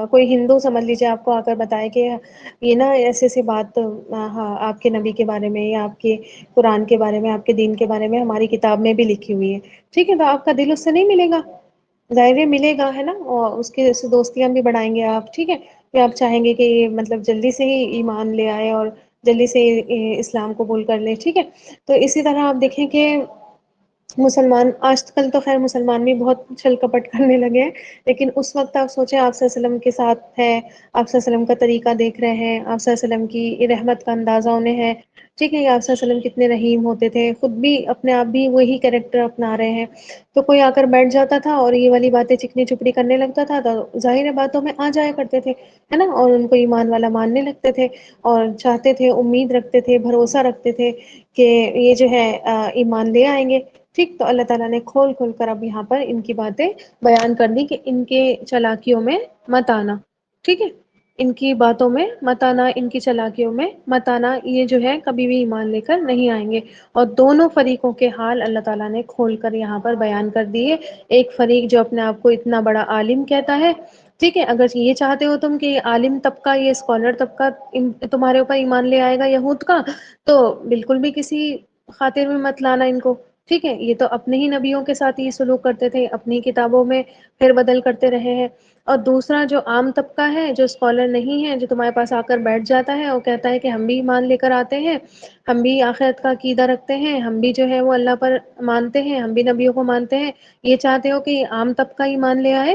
کوئی ہندو سمجھ لیجیے آپ کو آ کر بتائے کہ یہ نا ایسے ایسی بات ہاں آپ کے نبی کے بارے میں یا آپ کے قرآن کے بارے میں، آپ کے دین کے بارے میں ہماری کتاب میں بھی لکھی ہوئی ہے، ٹھیک ہے، تو آپ کا دل اس سے نہیں ملے گا، ظاہر ملے گا ہے نا. اور اس کے دوستیاں بھی بڑھائیں گے آپ، ٹھیک ہے، کہ آپ چاہیں گے کہ یہ مطلب جلدی سے ہی ایمان لے آئے اور جلدی سے اسلام قبول کر لے. ٹھیک ہے، تو اسی طرح آپ دیکھیں کہ مسلمان آج کل تو خیر مسلمان بھی بہت چھل کپٹ کرنے لگے ہیں، لیکن اس وقت آپ سوچیں آپ صلی اللہ علیہ وسلم کے ساتھ ہے، آپ صلی اللہ علیہ وسلم کا طریقہ دیکھ رہے ہیں، آپ صلی اللہ علیہ وسلم کی رحمت کا اندازہ انہیں ہے. ٹھیک ہے، آپ صلی اللہ علیہ وسلم کتنے رحیم ہوتے تھے، خود بھی اپنے آپ بھی وہی کیریکٹر اپنا رہے ہیں. تو کوئی آ کر بیٹھ جاتا تھا اور یہ والی باتیں چکنی چپڑی کرنے لگتا تھا تو ظاہر باتوں میں آ جایا کرتے تھے، ہے نا، اور ان کو ایمان والا ماننے لگتے تھے اور چاہتے تھے، امید رکھتے تھے، بھروسہ رکھتے تھے کہ یہ جو ہے ایمان لے آئیں گے. ٹھیک، تو اللہ تعالیٰ نے کھول کھول کر اب یہاں پر ان کی باتیں بیان کر دی کہ ان کے چالاکیوں میں مت آنا. ٹھیک ہے، ان کی باتوں میں مت آنا، ان کی چالاکیوں میں مت آنا، یہ جو ہے کبھی بھی ایمان لے کر نہیں آئیں گے. اور دونوں فریقوں کے حال اللہ تعالیٰ نے کھول کر یہاں پر بیان کر دیے. ایک فریق جو اپنے آپ کو اتنا بڑا عالم کہتا ہے، ٹھیک ہے، اگر یہ چاہتے ہو تم کہ عالم طبقہ، یہ اسکالر طبقہ تمہارے اوپر ایمان لے آئے گا یہود کا، تو بالکل بھی کسی خاطر میں مت لانا ان کو. ٹھیک ہے، یہ تو اپنے ہی نبیوں کے ساتھ یہ سلوک کرتے تھے، اپنی کتابوں میں پھر بدل کرتے رہے ہیں. اور دوسرا جو عام طبقہ ہے، جو اسکالر نہیں ہے، جو تمہارے پاس آ کر بیٹھ جاتا ہے اور کہتا ہے کہ ہم بھی ایمان لے کر آتے ہیں، ہم بھی آخرت کا عقیدہ رکھتے ہیں، ہم بھی جو ہے وہ اللہ پر مانتے ہیں، ہم بھی نبیوں کو مانتے ہیں، یہ چاہتے ہو کہ عام طبقہ ایمان لے آئے،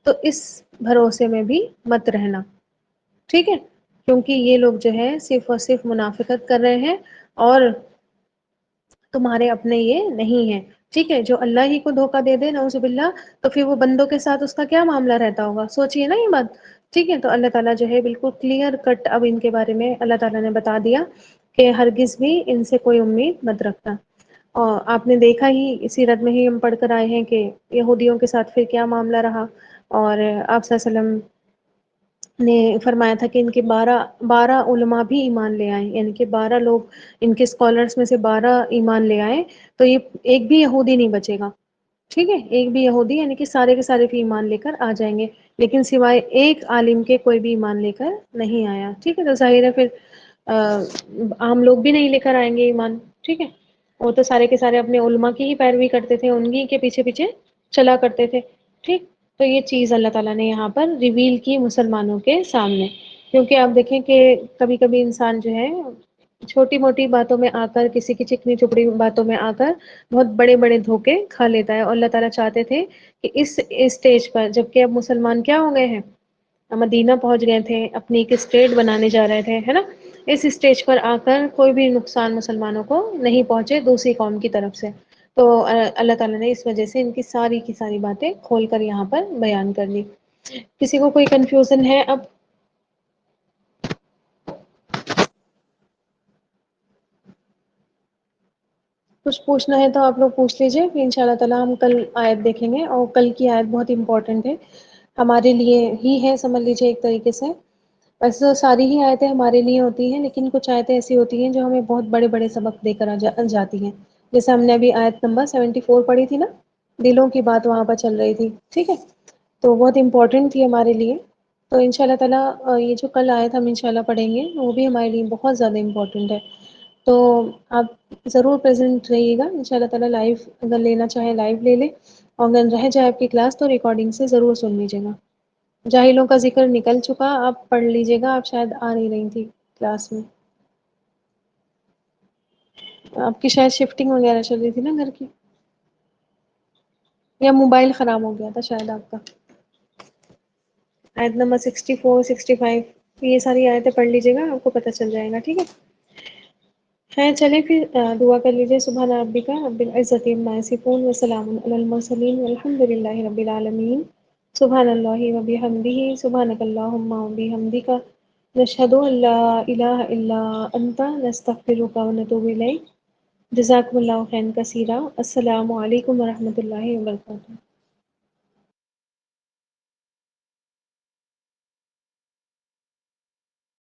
تو اس بھروسے میں بھی مت رہنا. ٹھیک ہے، کیونکہ یہ لوگ جو ہے صرف اور صرف منافقت کر رہے ہیں اور تمہارے اپنے یہ نہیں ہیں. ٹھیک ہے، جو اللہ ہی کو دھوکہ دے دے نعوذ باللہ، تو پھر وہ بندوں کے ساتھ اس کا کیا معاملہ رہتا ہوگا، سوچئے نا یہ بات. ٹھیک ہے، تو اللہ تعالیٰ جو ہے بالکل کلیئر کٹ اب ان کے بارے میں اللہ تعالیٰ نے بتا دیا کہ ہرگز بھی ان سے کوئی امید مت رکھنا. اور آپ نے دیکھا ہی سیرت میں ہی ہم پڑھ کر آئے ہیں کہ یہودیوں کے ساتھ پھر کیا معاملہ رہا. اور آپ صلی اللہ علیہ وسلم نے فرمایا تھا کہ ان کے بارہ علماء بھی ایمان لے آئے، یعنی کہ 12 لوگ ان کے اسکالرس میں سے 12 ایمان لے آئے، تو یہ ایک بھی یہودی نہیں بچے گا. ٹھیک ہے، ایک بھی یہودی، یعنی کہ سارے کے سارے بھی ایمان لے کر آ جائیں گے، لیکن سوائے ایک عالم کے کوئی بھی ایمان لے کر نہیں آیا. ٹھیک ہے، تو ظاہر ہے پھر عام لوگ بھی نہیں لے کر آئیں گے ایمان. ٹھیک ہے، وہ تو سارے کے سارے اپنے علماء کی ہی پیروی کرتے تھے، انہی کے پیچھے پیچھے چلا کرتے تھے. ٹھیک، تو یہ چیز اللہ تعالیٰ نے یہاں پر ریویل کی مسلمانوں کے سامنے. کیونکہ آپ دیکھیں کہ کبھی کبھی انسان جو ہے چھوٹی موٹی باتوں میں آ کر، کسی کی چکنی چپڑی باتوں میں آ کر بہت بڑے بڑے دھوکے کھا لیتا ہے. اور اللہ تعالیٰ چاہتے تھے کہ اس اسٹیج پر جبکہ اب مسلمان کیا ہو گئے ہیں، مدینہ پہنچ گئے تھے، اپنی ایک اسٹیٹ بنانے جا رہے تھے، ہے نا، اس اسٹیج پر آ کر کوئی بھی نقصان مسلمانوں کو نہیں پہنچے دوسری قوم کی طرف سے. تو اللہ تعالیٰ نے اس وجہ سے ان کی ساری باتیں کھول کر یہاں پر بیان کر لی. کسی کو کوئی کنفیوژن ہے اب؟ کچھ پوچھنا ہے تو آپ لوگ پوچھ لیجئے، پھر ان شاء اللہ تعالیٰ ہم کل آیت دیکھیں گے. اور کل کی آیت بہت امپورٹنٹ ہے ہمارے لیے ہی ہے، سمجھ لیجئے ایک طریقے سے. ویسے تو ساری ہی آیتیں ہمارے لیے ہوتی ہیں، لیکن کچھ آیتیں ایسی ہوتی ہیں جو ہمیں بہت بڑے بڑے سبق دے کر جاتی ہیں. جیسے ہم نے ابھی آیت نمبر 74 پڑھی تھی نا، دلوں کی بات وہاں پر چل رہی تھی. ٹھیک ہے، تو بہت امپورٹنٹ تھی ہمارے لیے. تو ان شاء اللہ تعالیٰ یہ جو کل آیت ہم ان شاء اللہ پڑھیں گے وہ بھی ہمارے لیے بہت زیادہ امپورٹنٹ ہے. تو آپ ضرور پریزنٹ رہیے گا ان شاء اللہ تعالیٰ. لائیو اگر لینا چاہیں لائیو لے لیں، اور اگر رہ جائے آپ کی کلاس تو ریکارڈنگ سے ضرور سن لیجیے گا. جاہلوں کا ذکر نکل چکا، آپ پڑھ لیجیے گا. آپ شاید آ نہیں رہی تھی کلاس میں، آپ کی شاید شفٹنگ وغیرہ چل رہی تھی نا گھر کی، یا موبائل خراب ہو گیا تھا شاید آپ کا. آیت نمبر 64 65 یہ ساری آیتیں پڑھ لیجیے گا، آپ کو پتہ چل جائے گا، ٹھیک ہے؟ خیر چلیں پھر دعا کر لیجیے. سبحان ربک رب العزت عما یصفون وسلام علی المرسلین والحمد للہ رب العالمین. سبحان اللہ وبحمدہ سبحانک اللہم وبحمدک نشہد ان لا الہ الا انت نستغفرک ونتوب الیک. جزاکم اللہ خیرا کثیرا. السلام علیکم ورحمۃ اللہ وبرکاتہ.